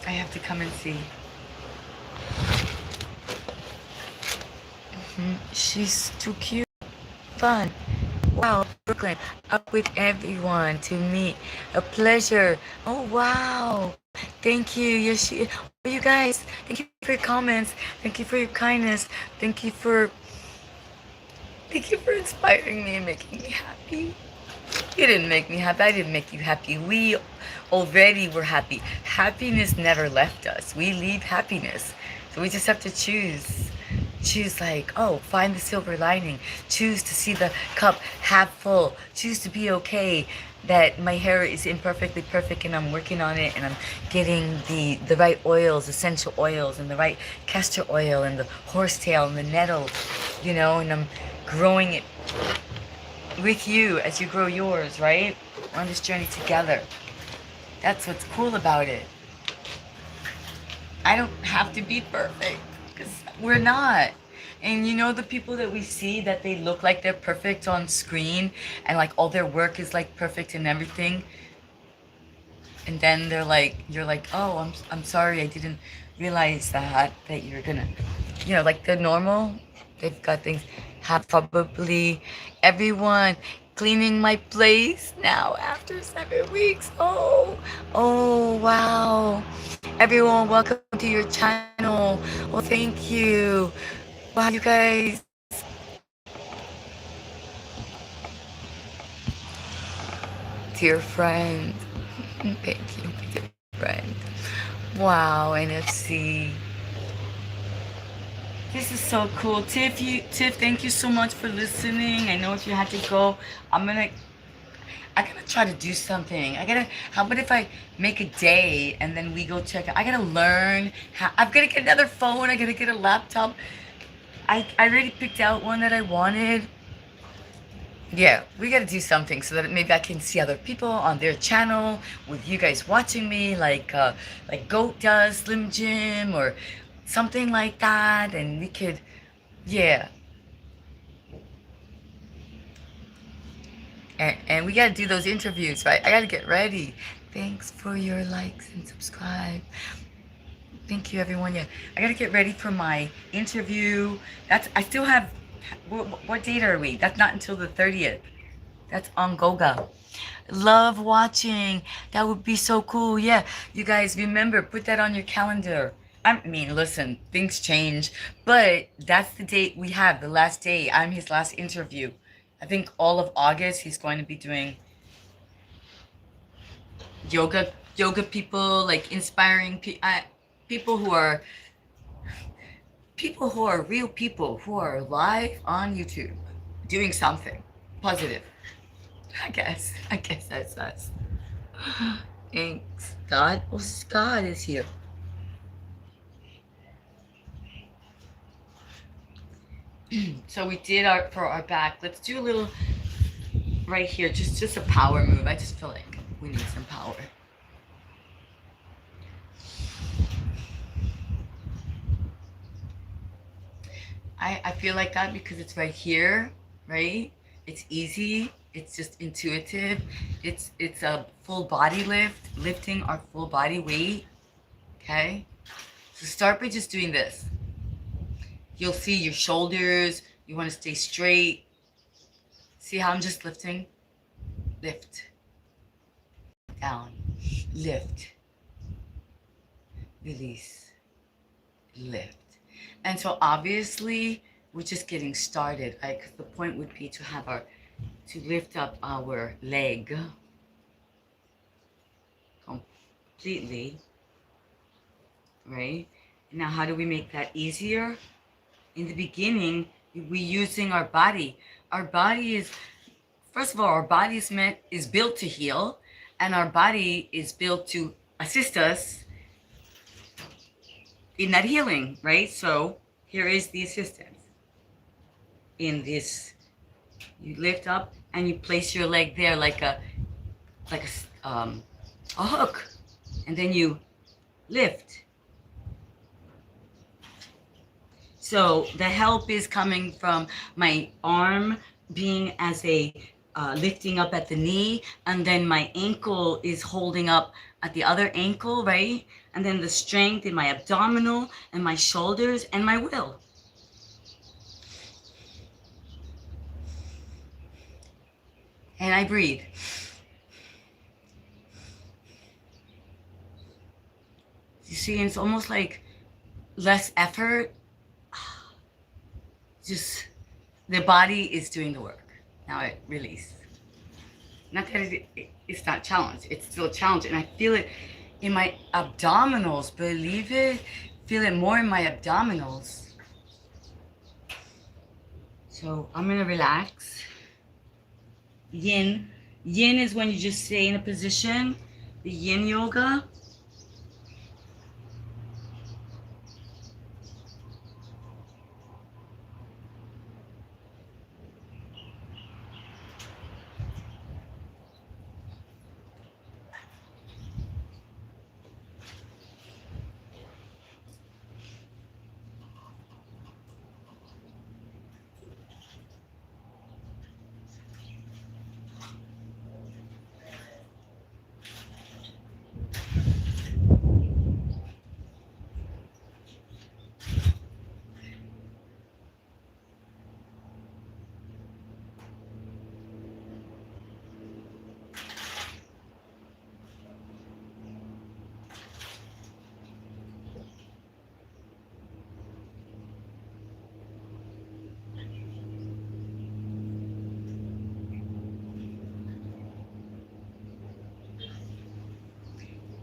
I have to come and see. She's too cute. Fun. Wow, Brooklyn. Up with everyone to meet. A pleasure. Oh wow. Thank you, Yoshi. You guys, thank you for your comments. Thank you for your kindness. Thank you for inspiring me and making me happy. You didn't make me happy. I didn't make you happy. We already were happy. Happiness never left us. We leave happiness. So we just have to choose. Choose like, oh, find the silver lining. Choose to see the cup half full. Choose to be okay that my hair is imperfectly perfect and I'm working on it and I'm getting the right oils, essential oils, and the right castor oil and the horsetail and the nettle, you know, and I'm growing it with you as you grow yours, right? We're on this journey together. That's what's cool about it. I don't have to be perfect because we're not. And you know the people that we see that they look like they're perfect on screen and like all their work is like perfect and everything. And then they're like, you're like, oh, I'm sorry, I didn't realize that you're gonna, you know, like the normal, they've got things. Have probably everyone cleaning my place now after 7 weeks. Oh, wow. Everyone, welcome to your channel. Well, thank you. Wow, you guys. Dear friend. Thank you, dear friend. Wow, NFC. This is so cool. Tiff, thank you so much for listening. I know if you had to go, I gotta try to do something. How about if I make a day and then we go check it? I gotta learn how, I've gotta get another phone. I gotta get a laptop. I already picked out one that I wanted. Yeah, we gotta do something so that maybe I can see other people on their channel with you guys watching me, like Goat does, Slim Jim, or something like that, and we could, yeah. And we gotta do those interviews, right? I gotta get ready. Thanks for your likes and subscribe. Thank you, everyone. Yeah, I gotta get ready for my interview. I still have, what date are we? That's not until the 30th. That's on Goga. Love watching. That would be so cool. Yeah, you guys remember, put that on your calendar. I mean, listen, things change, but that's the date we have, the last day. I'm his last interview. I think all of August he's going to be doing yoga people, like inspiring people who are real people who are live on YouTube doing something positive. I guess that's us. Thanks. God, oh, God is here. So we did our for our back. Let's do a little right here, just a power move. I just feel like we need some power. I feel like that because it's right here, right? It's easy. It's just intuitive. It's a full body lift, lifting our full body weight. Okay? So start by just doing this. You'll see your shoulders. You want to stay straight. See how I'm just lifting? Lift. Down. Lift. Release. Lift. And so obviously we're just getting started, right? Because the point would be to lift up our leg completely, right? Now, how do we make that easier? In the beginning, we're using our body. Our body is, first of all, our body is built to heal, and our body is built to assist us in that healing, right? So here is the assistance. In this, you lift up and you place your leg there like a hook, and then you lift. So the help is coming from my arm being as a lifting up at the knee, and then my ankle is holding up at the other ankle, right? And then the strength in my abdominal and my shoulders and my will. And I breathe. You see, it's almost like less effort. Just the body is doing the work. Now it release. Not that it's not challenged. It's still a challenge. And I feel it in my abdominals. Believe it. Feel it more in my abdominals. So I'm going to relax. Yin. Yin is when you just stay in a position. The yin yoga.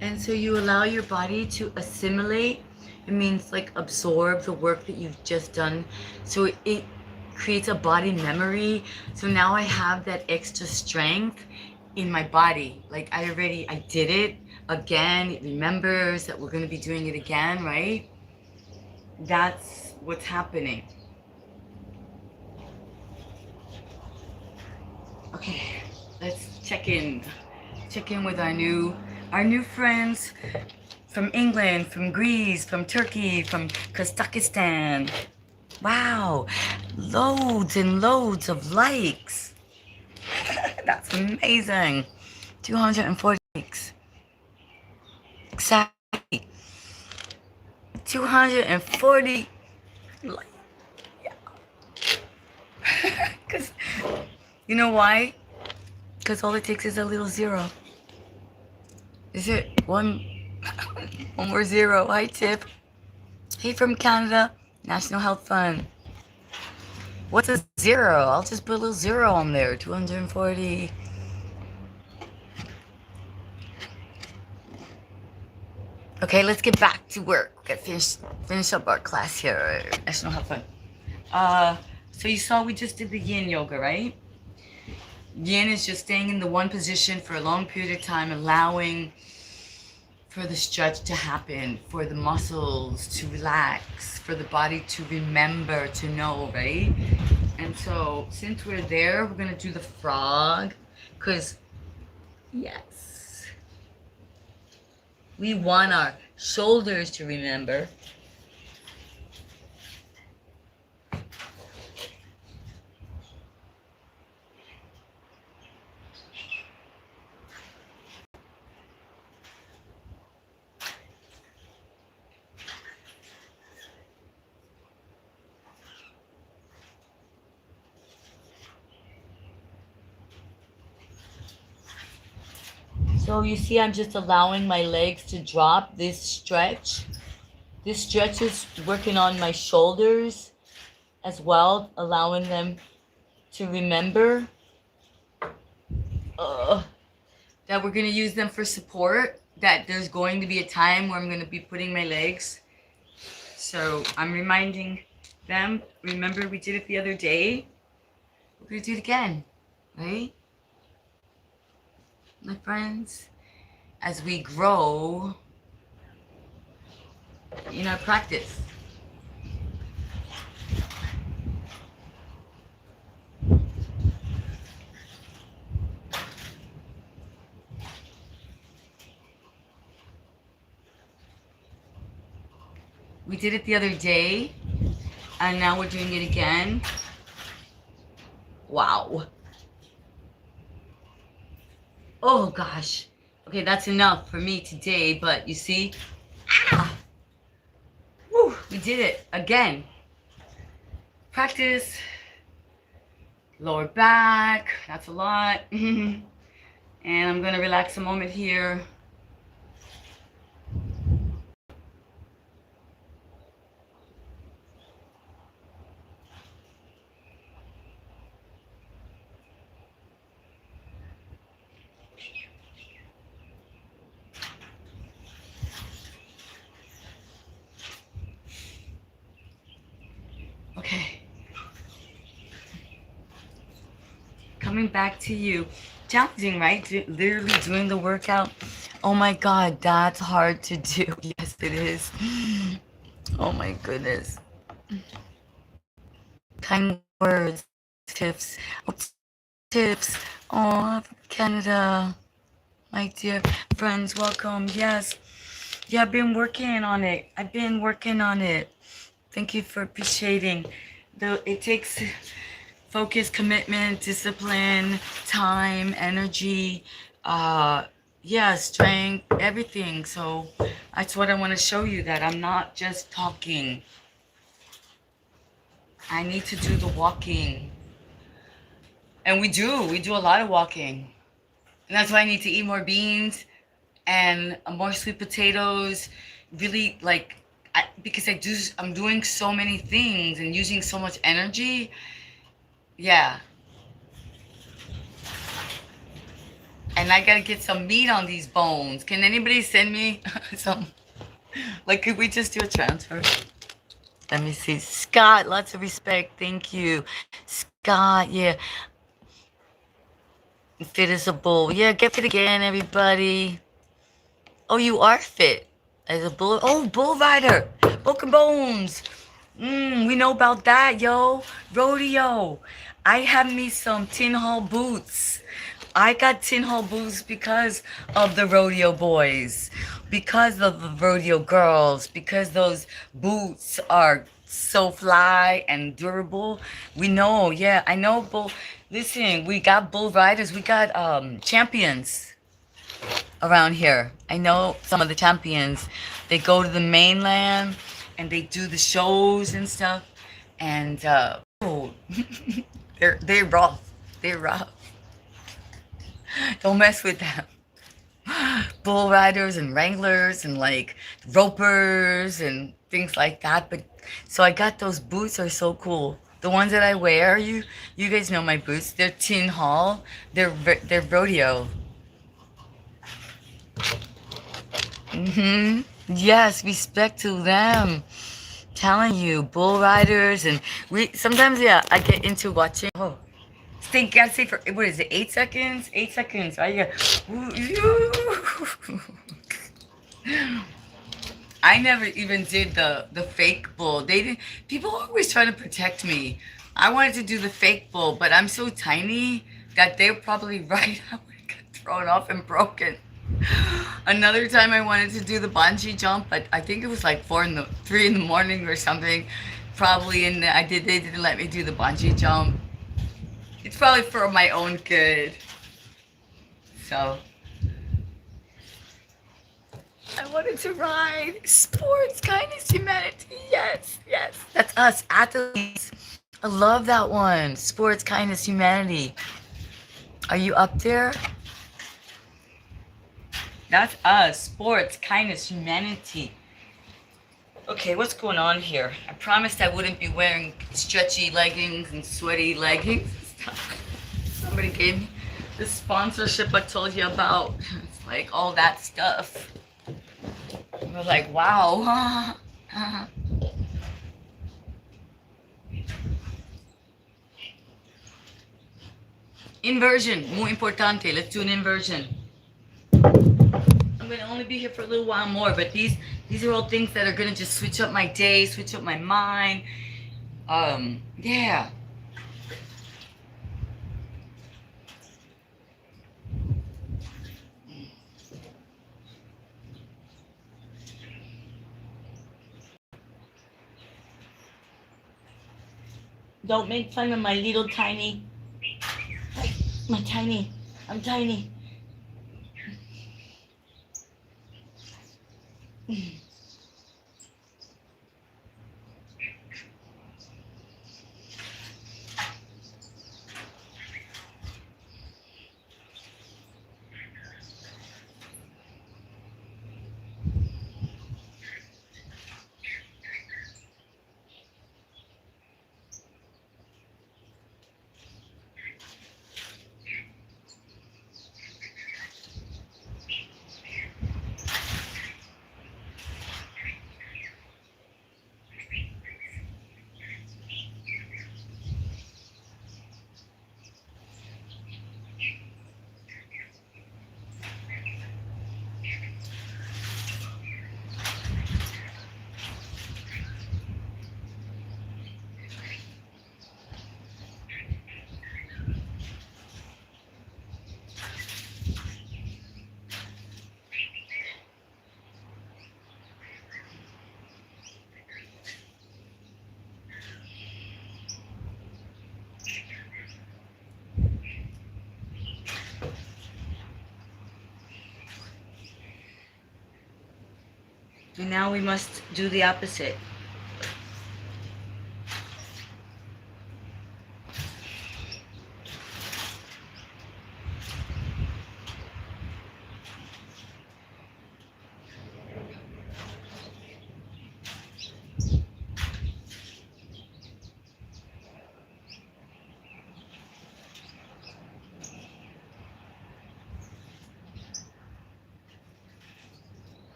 And so you allow your body to assimilate. It means like absorb the work that you've just done. So it creates a body memory. So now I have that extra strength in my body. Like I did it again. It remembers that we're going to be doing it again, right? That's what's happening. Okay, let's check in with our new friends from England, from Greece, from Turkey, from Kazakhstan. Wow, loads and loads of likes. That's amazing. 240 likes. Exactly. 240 likes. Yeah. Because, you know why? Because all it takes is a little zero. Is it one more zero? Hi, Tip. Hey from Canada, National Health Fund. What's a zero? I'll just put a little zero on there. 240. Okay, let's get back to work. Okay, finish up our class here. National Health Fund. So you saw we just did the yin yoga, right? Yin is just staying in the one position for a long period of time, allowing for the stretch to happen, for the muscles to relax, for the body to remember, to know, right? And so since we're there, we're gonna do the frog, because yes, we want our shoulders to remember. So you see, I'm just allowing my legs to drop this stretch. This stretch is working on my shoulders as well, allowing them to remember that we're going to use them for support, that there's going to be a time where I'm going to be putting my legs. So I'm reminding them, remember we did it the other day? We're going to do it again, right? My friends, as we grow in our practice. We did it the other day, and now we're doing it again. Wow. Oh gosh. Okay, that's enough for me today, but you see, woo, we did it again. Practice. Lower back, that's a lot. And I'm gonna relax a moment here. Okay. Coming back to you. Challenging, right? Literally doing the workout. Oh my God, that's hard to do. Yes, it is. Oh my goodness. Kind words, tips. Oh, tips. Oh, Canada. My dear friends, welcome. Yes. Yeah, I've been working on it. I've been working on it. Thank you for appreciating. It takes focus, commitment, discipline, time, energy, yeah, strength, everything. So that's what I want to show you, that I'm not just talking. I need to do the walking. And we do a lot of walking. And that's why I need to eat more beans and more sweet potatoes. Really, like, because I'm doing so many things and using so much energy. Yeah. And I gotta get some meat on these bones. Can anybody send me some? Like, could we just do a transfer? Let me see. Scott, lots of respect. Thank you. Scott, yeah. Fit as a bull. Yeah, get fit again, everybody. Oh, you are fit as a bull. Oh, bull rider. Broken bones. We know about that, yo. Rodeo. I have me some Tin Hall boots. I got Tin Hall boots because of the rodeo boys, because of the rodeo girls, because those boots are so fly and durable. We know, yeah, I know. Listen, we got bull riders, we got champions around here. I know some of the champions. They go to the mainland and they do the shows and stuff. And oh, they're rough. They're rough. Don't mess with them. Bull riders and wranglers and like ropers and things like that. But so I got those boots are so cool. The ones that I wear, you guys know my boots. They're Tin Hall. They're rodeo. Yes, respect to them. Telling you, bull riders and we sometimes yeah, I get into watching. Oh, think gotta say for what is it? 8 seconds. 8 seconds. I get. I never even did the fake bull. They didn't. People are always trying to protect me. I wanted to do the fake bull, but I'm so tiny that they're probably right. I would get thrown off and broken. Another time I wanted to do the bungee jump, but I think it was like 3 in the morning or something. Probably, and they didn't let me do the bungee jump. It's probably for my own good. So I wanted to ride sports, kindness, humanity. Yes, yes. That's us, athletes. I love that one. Sports, kindness, humanity. Are you up there? That's us. Sports, kindness, humanity. Okay, what's going on here? I promised I wouldn't be wearing stretchy leggings and sweaty leggings and stuff. Somebody gave me the sponsorship I told you about. It's like all that stuff. I was like, wow. Inversion, muy importante. Let's do an inversion. I'm gonna only be here for a little while more, but these are all things that are gonna just switch up my day, switch up my mind. Yeah. Don't make fun of my little tiny, my tiny, I'm tiny. And now we must do the opposite.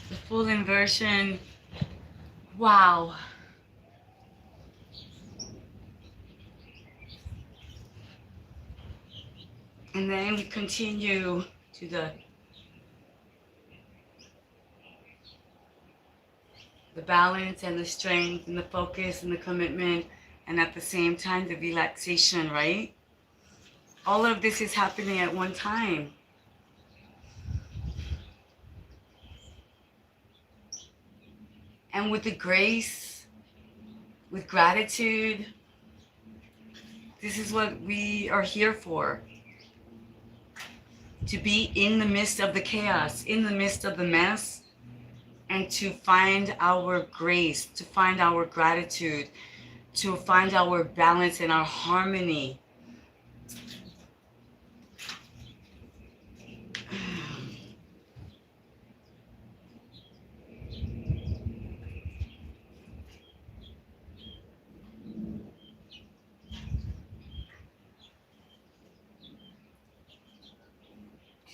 The full inversion. Wow. And then we continue to the balance and the strength and the focus and the commitment, and at the same time the relaxation, right? All of this is happening at one time. And with the grace, with gratitude, this is what we are here for. To be in the midst of the chaos, in the midst of the mess, and to find our grace, to find our gratitude, to find our balance and our harmony.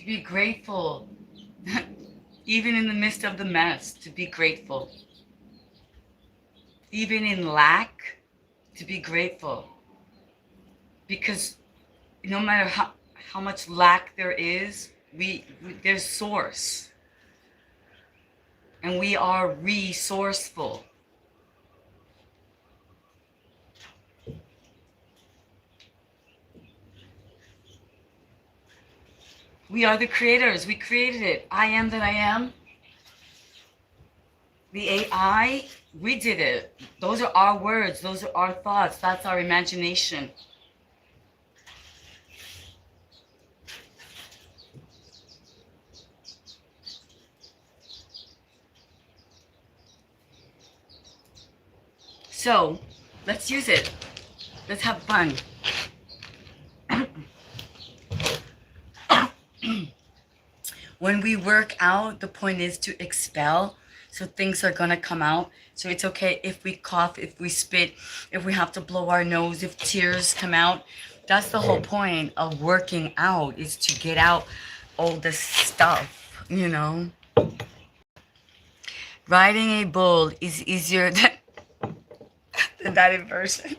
be grateful. Even in the midst of the mess, to be grateful. Even in lack, to be grateful. Because no matter how much lack there is, there's source. And we are resourceful. We are the creators. We created it. I am that I am. The AI, we did it. Those are our words. Those are our thoughts. That's our imagination. So, let's use it. Let's have fun. When we work out, the point is to expel. So things are going to come out. So it's okay if we cough, if we spit, if we have to blow our nose, if tears come out. That's the whole point of working out, is to get out all this stuff, you know. Riding a bull is easier than that in person.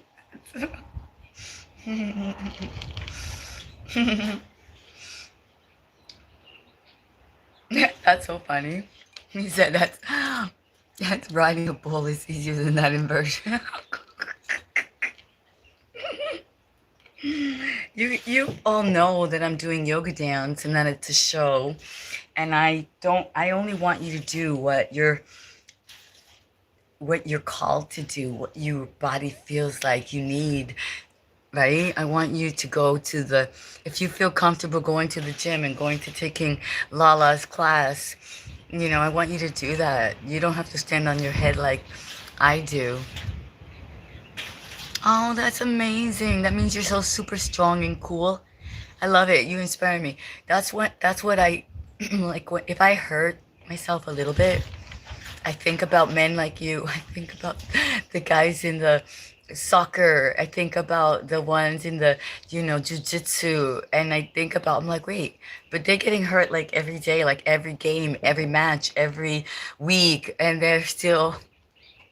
That's so funny. He said that's riding a bull is easier than that in person. You all know that I'm doing yoga dance and that it's a show, and I only want you to do what you're called to do, what your body feels like you need, right? I want you to go to if you feel comfortable going to the gym and going to taking Lala's class, you know, I want you to do that. You don't have to stand on your head like I do. Oh, that's amazing. That means you're so super strong and cool. I love it. You inspire me. That's what I like. If I hurt myself a little bit, I think about men like you. I think about the guys in the soccer. I think about the ones in the, jujitsu. And I think about, I'm like, wait, but they're getting hurt like every day, like every game, every match, every week. And they're still,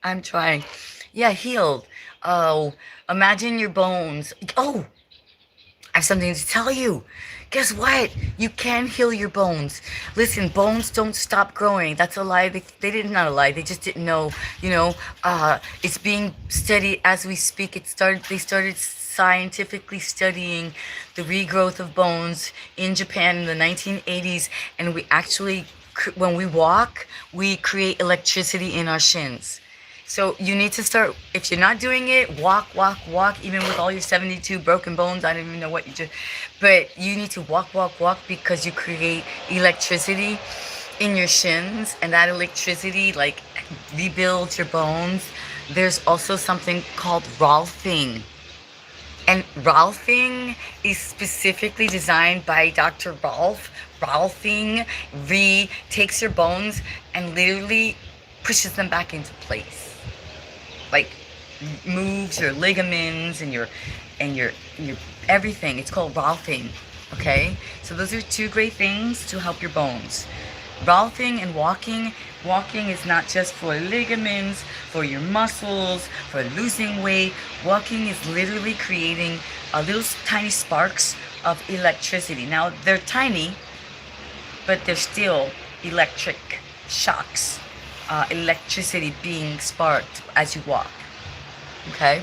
I'm trying. Yeah, healed. Oh, imagine your bones. Oh, I have something to tell you. Guess what? You can heal your bones. Listen, bones don't stop growing. That's a lie. They didn't, not a lie. They just didn't know, it's being studied as we speak. They started scientifically studying the regrowth of bones in Japan in the 1980s. And we actually, when we walk, we create electricity in our shins. So you need to start, if you're not doing it, walk, even with all your 72 broken bones. I don't even know what you just, but you need to walk, because you create electricity in your shins, and that electricity, like, rebuilds your bones. There's also something called Rolfing. And Rolfing is specifically designed by Dr. Rolf. Rolfing takes your bones and literally pushes them back into place. Like, moves your ligaments and your everything. It's called Rolfing. Okay? So those are two great things to help your bones. Rolfing and walking. Walking is not just for ligaments, for your muscles, for losing weight. Walking is literally creating little tiny sparks of electricity. Now, they're tiny, but they're still electric shocks. Electricity being sparked as you walk. Okay?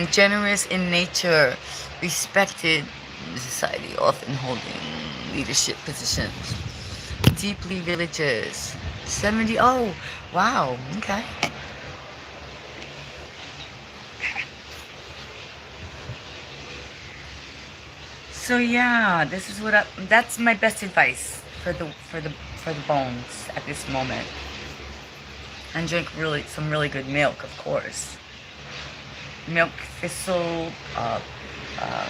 Generous in nature, respected in society, often holding leadership positions. Deeply religious. 70. Oh, wow. Okay. So yeah, this is that's my best advice for the bones at this moment. And drink some really good milk, of course. Milk thistle,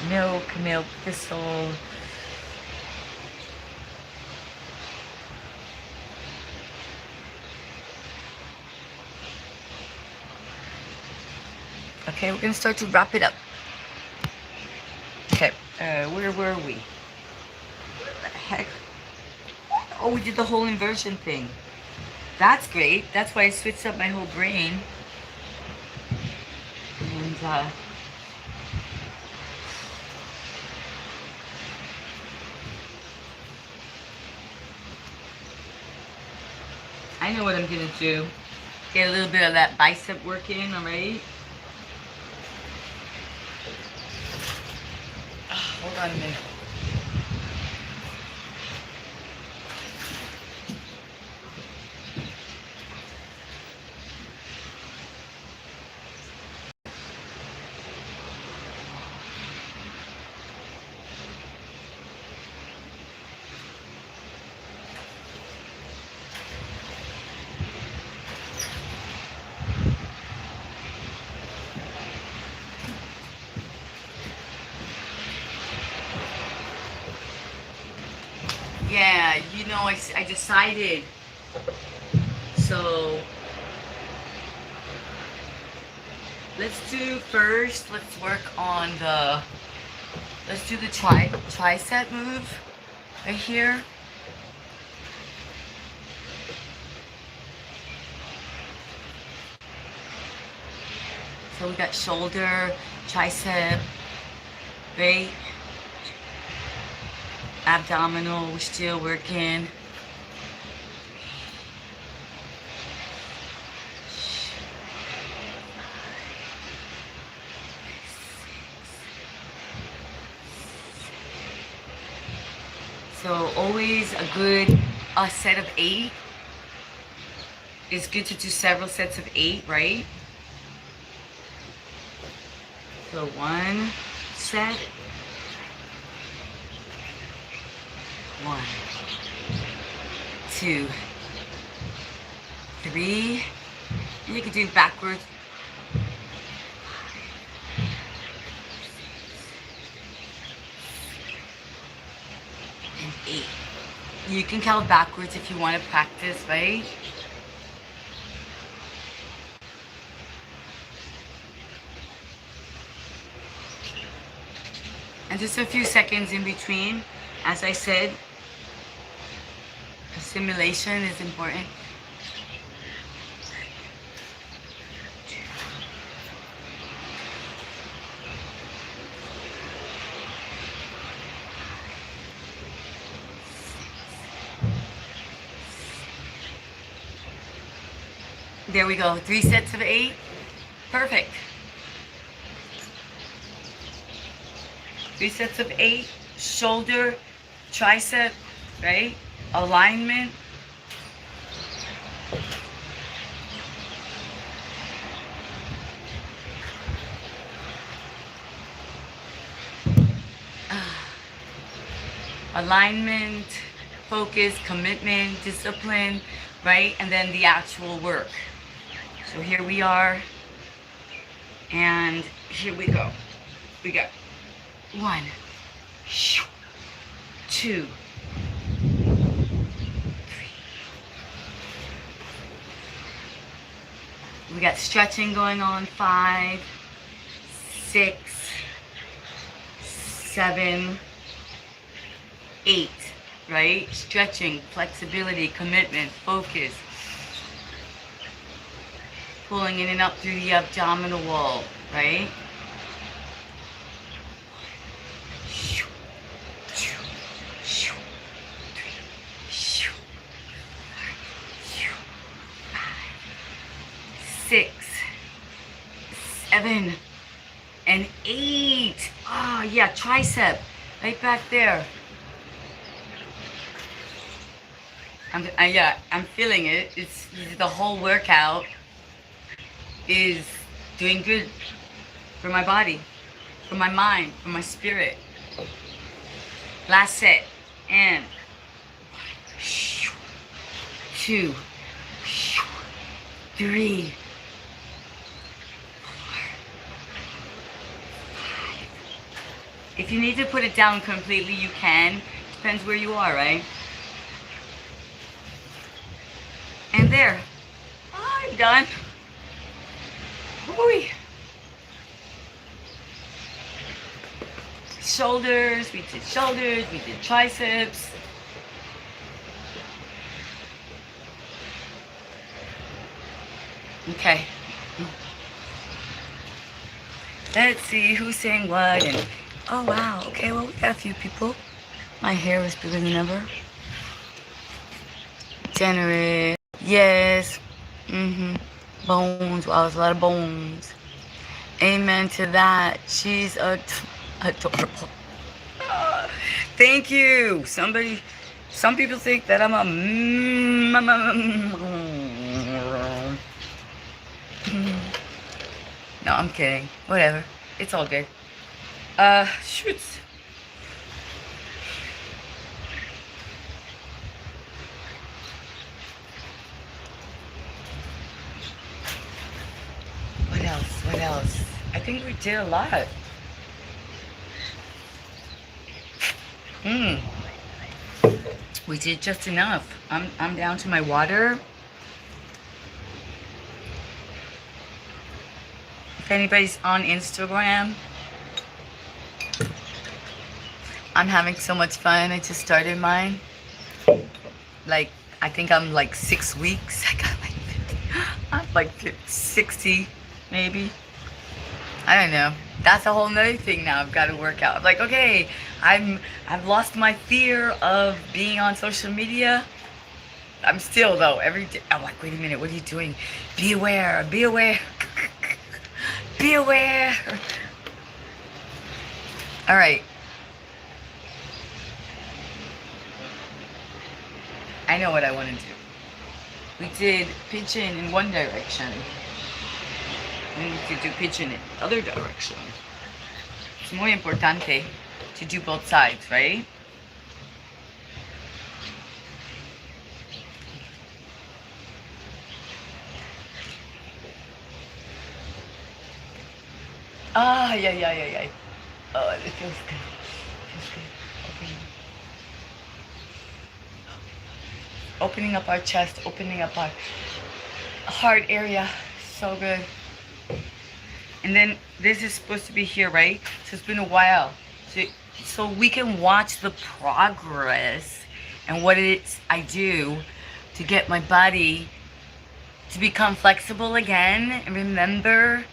milk thistle. Okay, we're gonna start to wrap it up. Okay, where were we? What the heck? Oh, we did the whole inversion thing. That's great. That's why I switched up my whole brain. And I know what I'm gonna do. Get a little bit of that bicep work in, alright? Hold on a minute. Yeah, you know, I decided. So let's work on let's do the tricep move right here. So we got shoulder, tricep, right? Abdominal, we're still working. So always a good set of 8. It's good to do several sets of 8, right? So 1 set. 1, 2, 3. And you can do backwards. 8. You can count backwards if you want to practice, right? And just a few seconds in between. As I said, assimilation is important. There we go. 3 sets of 8. Perfect. 3 sets of 8. Shoulder, tricep, right? Alignment. Alignment, focus, commitment, discipline, right? And then the actual work. So here we are, and here we go. We got 1, 2, 3. We got stretching going on. 5, 6, 7, 8, right? Stretching, flexibility, commitment, focus. Pulling in and up through the abdominal wall, right? Six, 7, and 8. Oh, yeah, tricep, right back there. I'm feeling it. It's the whole workout is doing good for my body, for my mind, for my spirit. Last set, and 2, 3, 4, 5. If you need to put it down completely, you can. Depends where you are, right? And there. I'm done. Woo-wee. Shoulders, we did triceps. Okay. Let's see who's saying what. And oh wow. Okay. Well, we got a few people. My hair is bigger than ever. Generous. Yes. Bones. Wow, there's a lot of bones. Amen to that. She's adorable. Thank you. Some people think that I'm a. No, I'm kidding. Whatever. It's all good. Shoots. What else? What else? I think we did a lot. Hmm. We did just enough. I'm down to my water. If anybody's on Instagram, I'm having so much fun. I just started mine. Like, I think I'm like 6 weeks. I got like 50. I'm like 60, maybe. I don't know. That's a whole nother thing now I've got to work out. Like, okay, I've lost my fear of being on social media. I'm still though, every day I'm like, wait a minute, what are you doing? Be aware, be aware. Be aware. Alright. I know what I want to do. We did pigeon in one direction. And we could do pigeon in the other direction. It's muy importante to do both sides, right? Ah, yeah, yeah, yeah, yeah. Oh, it feels good. It feels good. Opening up our chest, opening up our heart area. So good. And then this is supposed to be here, right? So it's been a while. So we can watch the progress and what it is I do to get my body to become flexible again. And remember,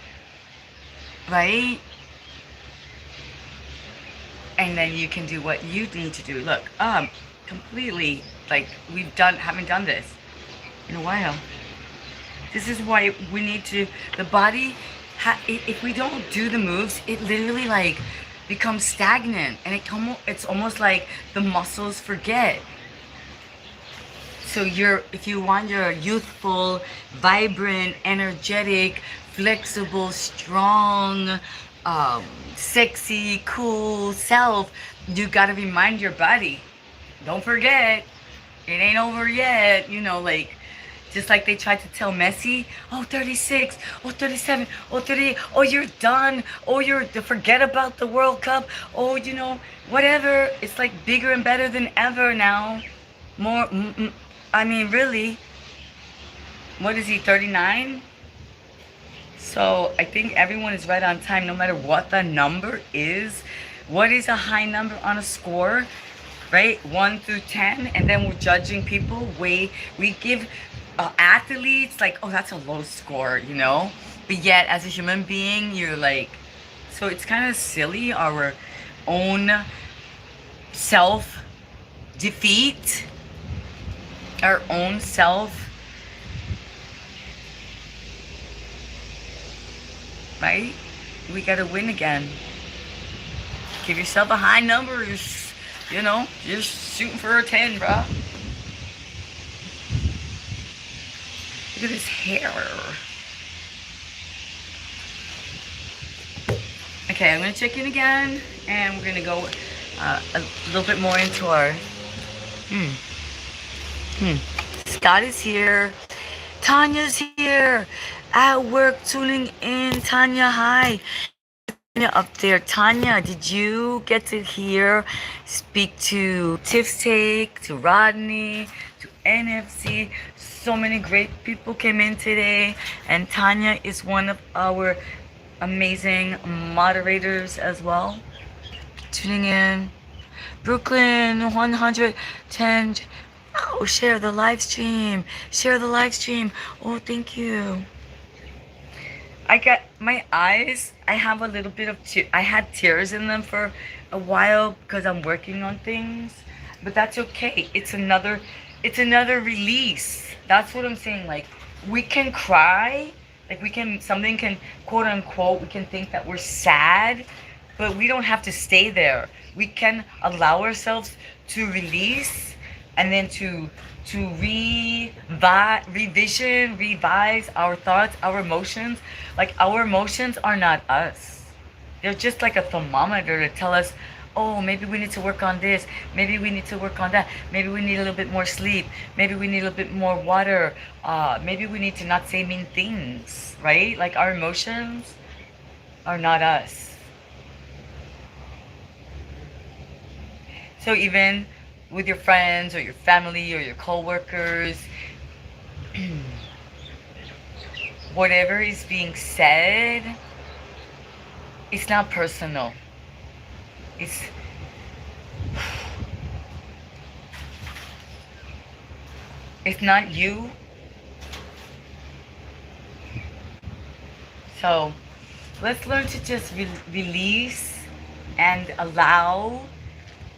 right? And then you can do what you need to do. Look, completely, like, haven't done this in a while. This is why we need to, the body, if we don't do the moves, it literally like becomes stagnant, and it's almost like the muscles forget. So if you want your youthful, vibrant, energetic, flexible, strong, sexy, cool self, you gotta remind your body, don't forget, it ain't over yet. You know, like, just like they tried to tell Messi, oh, 36, oh, 37, oh, 38, oh, you're done, oh, forget about the World Cup, oh, you know, whatever. It's like bigger and better than ever now. More, I mean, really, what is he, 39? So I think everyone is right on time, no matter what the number is. What is a high number on a score, right? 1 through 10, and then we're judging people. We give athletes like, oh, that's a low score, you know? But yet, as a human being, you're like, so it's kind of silly, our own self-defeat, our own self, right? We gotta win again. Give yourself a high number, you know, you're shooting for a 10, bro. Look at his hair. Okay, I'm gonna check in again, and we're gonna go a little bit more into our. Scott is here. Tanya's here. At work, tuning in. Tanya, hi. Tanya up there. Tanya, did you get to speak to Tiff's Take, to Rodney, to NFC? So many great people came in today, and Tanya is one of our amazing moderators as well. Tuning in. Brooklyn, 110. Oh, share the live stream. Share the live stream. Oh, thank you. I got my eyes. I have a little bit of I had tears in them for a while because I'm working on things, but that's okay. It's another release. That's what I'm saying. Like we can cry, like we can something can quote unquote we can think that we're sad, but we don't have to stay there. We can allow ourselves to release and then to revise our thoughts, our emotions. Like our emotions are not us. They're just like a thermometer to tell us, oh, maybe we need to work on this. Maybe we need to work on that. Maybe we need a little bit more sleep. Maybe we need a little bit more water. Maybe we need to not say mean things, right? Like our emotions are not us. So even with your friends or your family or your coworkers, whatever is being said, it's not personal. It's it's not you. So let's learn to just release and allow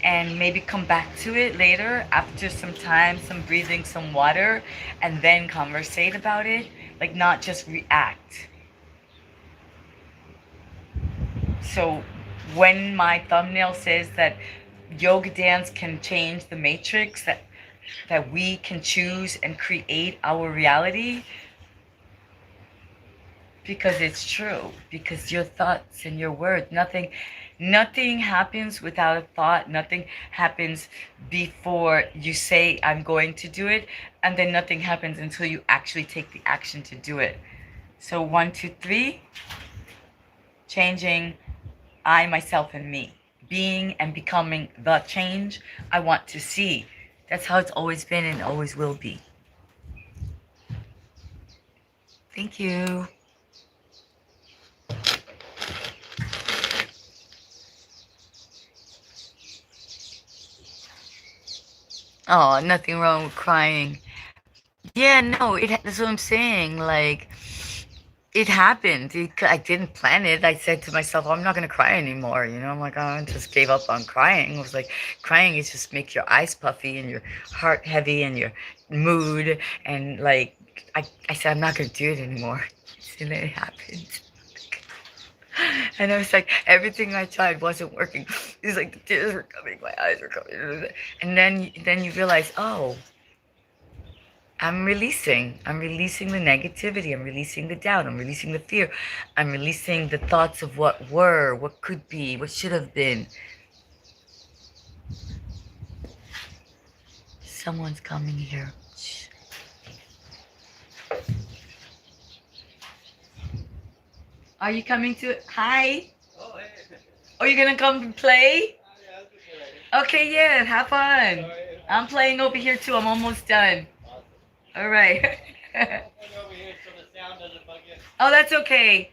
and maybe come back to it later after some time, some breathing, some water, and then conversate about it. Like not just react. So when my thumbnail says that yoga dance can change the matrix, that we can choose and create our reality, because it's true, because your thoughts and your words, nothing happens without a thought. Nothing happens before you say I'm going to do it, and then nothing happens until you actually take the action to do it. So 1, 2, 3, changing I, myself, and me, being and becoming the change I want to see. That's how it's always been and always will be. Thank you. Oh, nothing wrong with crying. Yeah, no, that's what I'm saying. Like, it happened. I didn't plan it. I said to myself, oh, I'm not going to cry anymore. I'm like, oh, I just gave up on crying. I was like, crying is just make your eyes puffy and your heart heavy and your mood. And like, I said, I'm not going to do it anymore. And then it happened. And I was like, everything I tried wasn't working. It's like the tears were coming, my eyes were coming. And then you realize, oh, I'm releasing. I'm releasing the negativity. I'm releasing the doubt. I'm releasing the fear. I'm releasing the thoughts of what were, what could be, what should have been. Someone's coming here. Are you coming to... Hi? Oh, you're going to come play? Okay, yeah, have fun. I'm playing over here too. I'm almost done. All right. Oh, that's okay.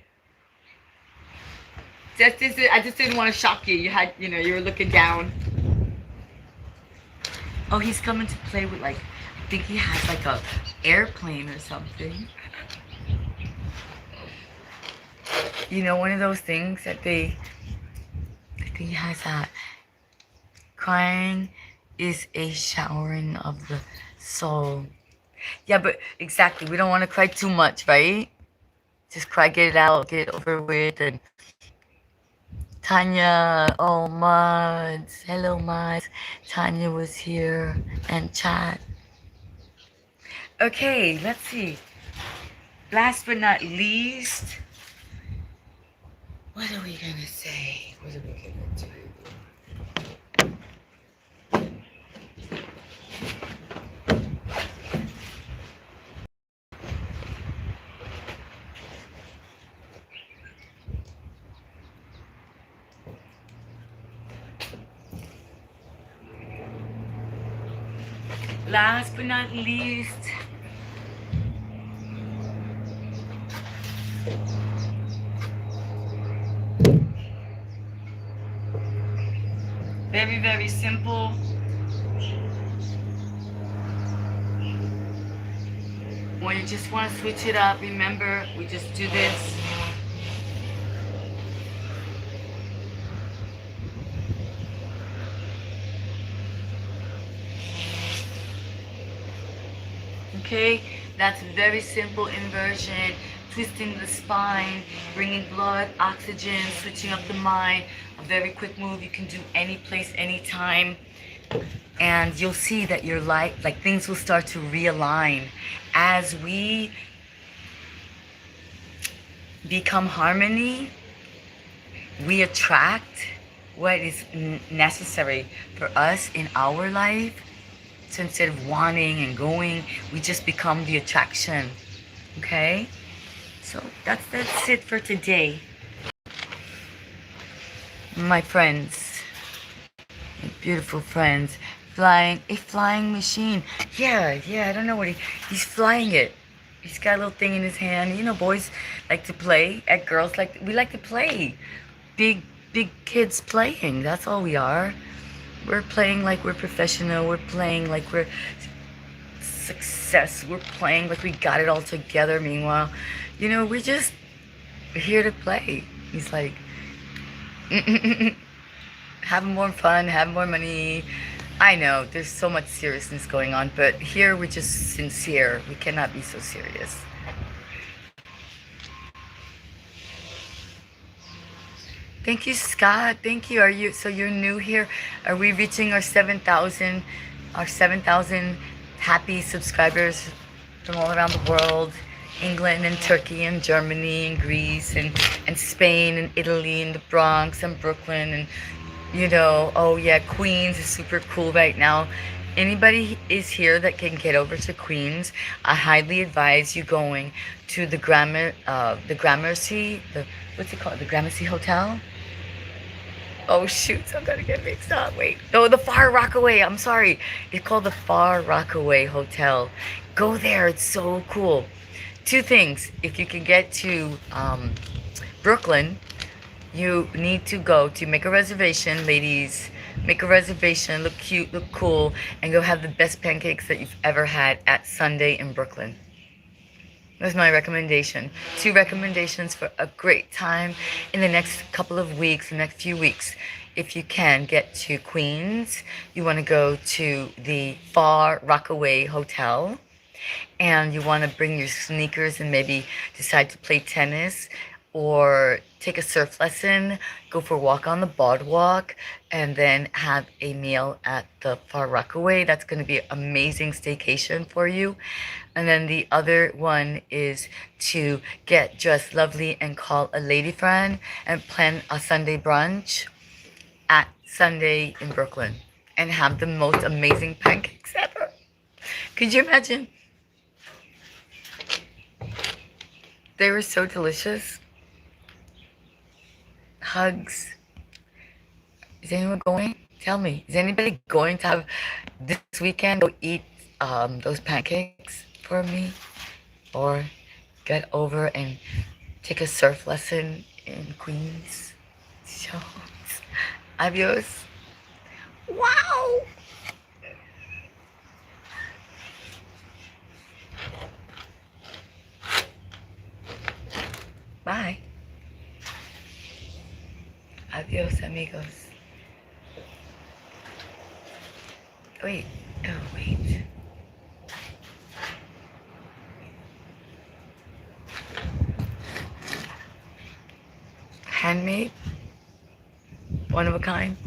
I just didn't want to shock you. You were looking down. Oh, he's coming to play with, like, I think he has like a airplane or something. One of those things that I think he has that. Crying is a showering of the soul. Yeah, but exactly. We don't want to cry too much, right? Just cry, get it out, get it over with. And Tanya, oh, Mods. Hello, Mods. Tanya was here and chat. Okay, let's see. Last but not least, what are we going to say? What are we going to do? Last but not least, very, very simple. When you just want to switch it up, remember, we just do this. Okay, that's very simple inversion, twisting the spine, bringing blood, oxygen, switching up the mind. A very quick move you can do any place, anytime. And you'll see that your life, like things will start to realign as we become harmony. We attract what is necessary for us in our life. So instead of wanting and going, we just become the attraction. Okay? So that's it for today. My friends, my beautiful friends, a flying machine. Yeah, I don't know what he's flying it. He's got a little thing in his hand. You know, boys like to play. We like to play. Big kids playing. That's all we are. We're playing like we're professional. We're playing like we're success. We're playing like we got it all together. Meanwhile, you know, we're here to play. He's like, having more fun, having more money. I know there's so much seriousness going on, but here we're just sincere. We cannot be so serious. Thank you, Scott. Thank you. So you're new here? Are we reaching our 7,000 happy subscribers from all around the world? England and Turkey and Germany and Greece and Spain and Italy and the Bronx and Brooklyn and, you know, oh yeah, Queens is super cool right now. Anybody is here that can get over to Queens, I highly advise you going to the Gramercy, what's it called? The Gramercy Hotel? Oh shoot, I'm gonna get mixed up. Wait. No, the Far Rockaway. I'm sorry. It's called the Far Rockaway Hotel. Go there. It's so cool. Two things. If you can get to Brooklyn, you need to go to make a reservation, ladies. Make a reservation. Look cute, look cool, and go have the best pancakes that you've ever had at Sunday in Brooklyn. That's my recommendation. 2 recommendations for a great time in the next couple of weeks, the next few weeks. If you can get to Queens, you want to go to the Far Rockaway Hotel, and you want to bring your sneakers and maybe decide to play tennis or take a surf lesson, go for a walk on the boardwalk, and then have a meal at the Far Rockaway. That's going to be an amazing staycation for you. And then the other one is to get dressed lovely and call a lady friend and plan a Sunday brunch at Sunday in Brooklyn and have the most amazing pancakes ever. Could you imagine? They were so delicious. Hugs. Is anyone going? Tell me. Is anybody going to have this weekend go eat those pancakes for me? Or get over and take a surf lesson in Queens? So, adios. Wow! Bye. Adios, amigos. Wait. Oh, wait. Handmade? One of a kind?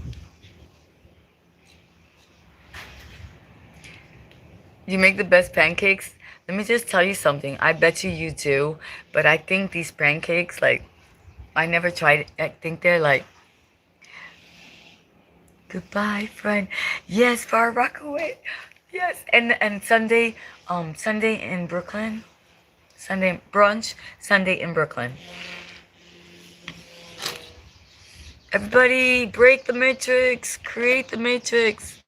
You make the best pancakes? Let me just tell you something. I bet you do. But I think these pancakes, like, I never tried it. I think they're like, goodbye, friend. Yes, Far Rockaway. Yes, and Sunday in Brooklyn. Sunday brunch, Sunday in Brooklyn. Everybody, break the matrix, create the matrix.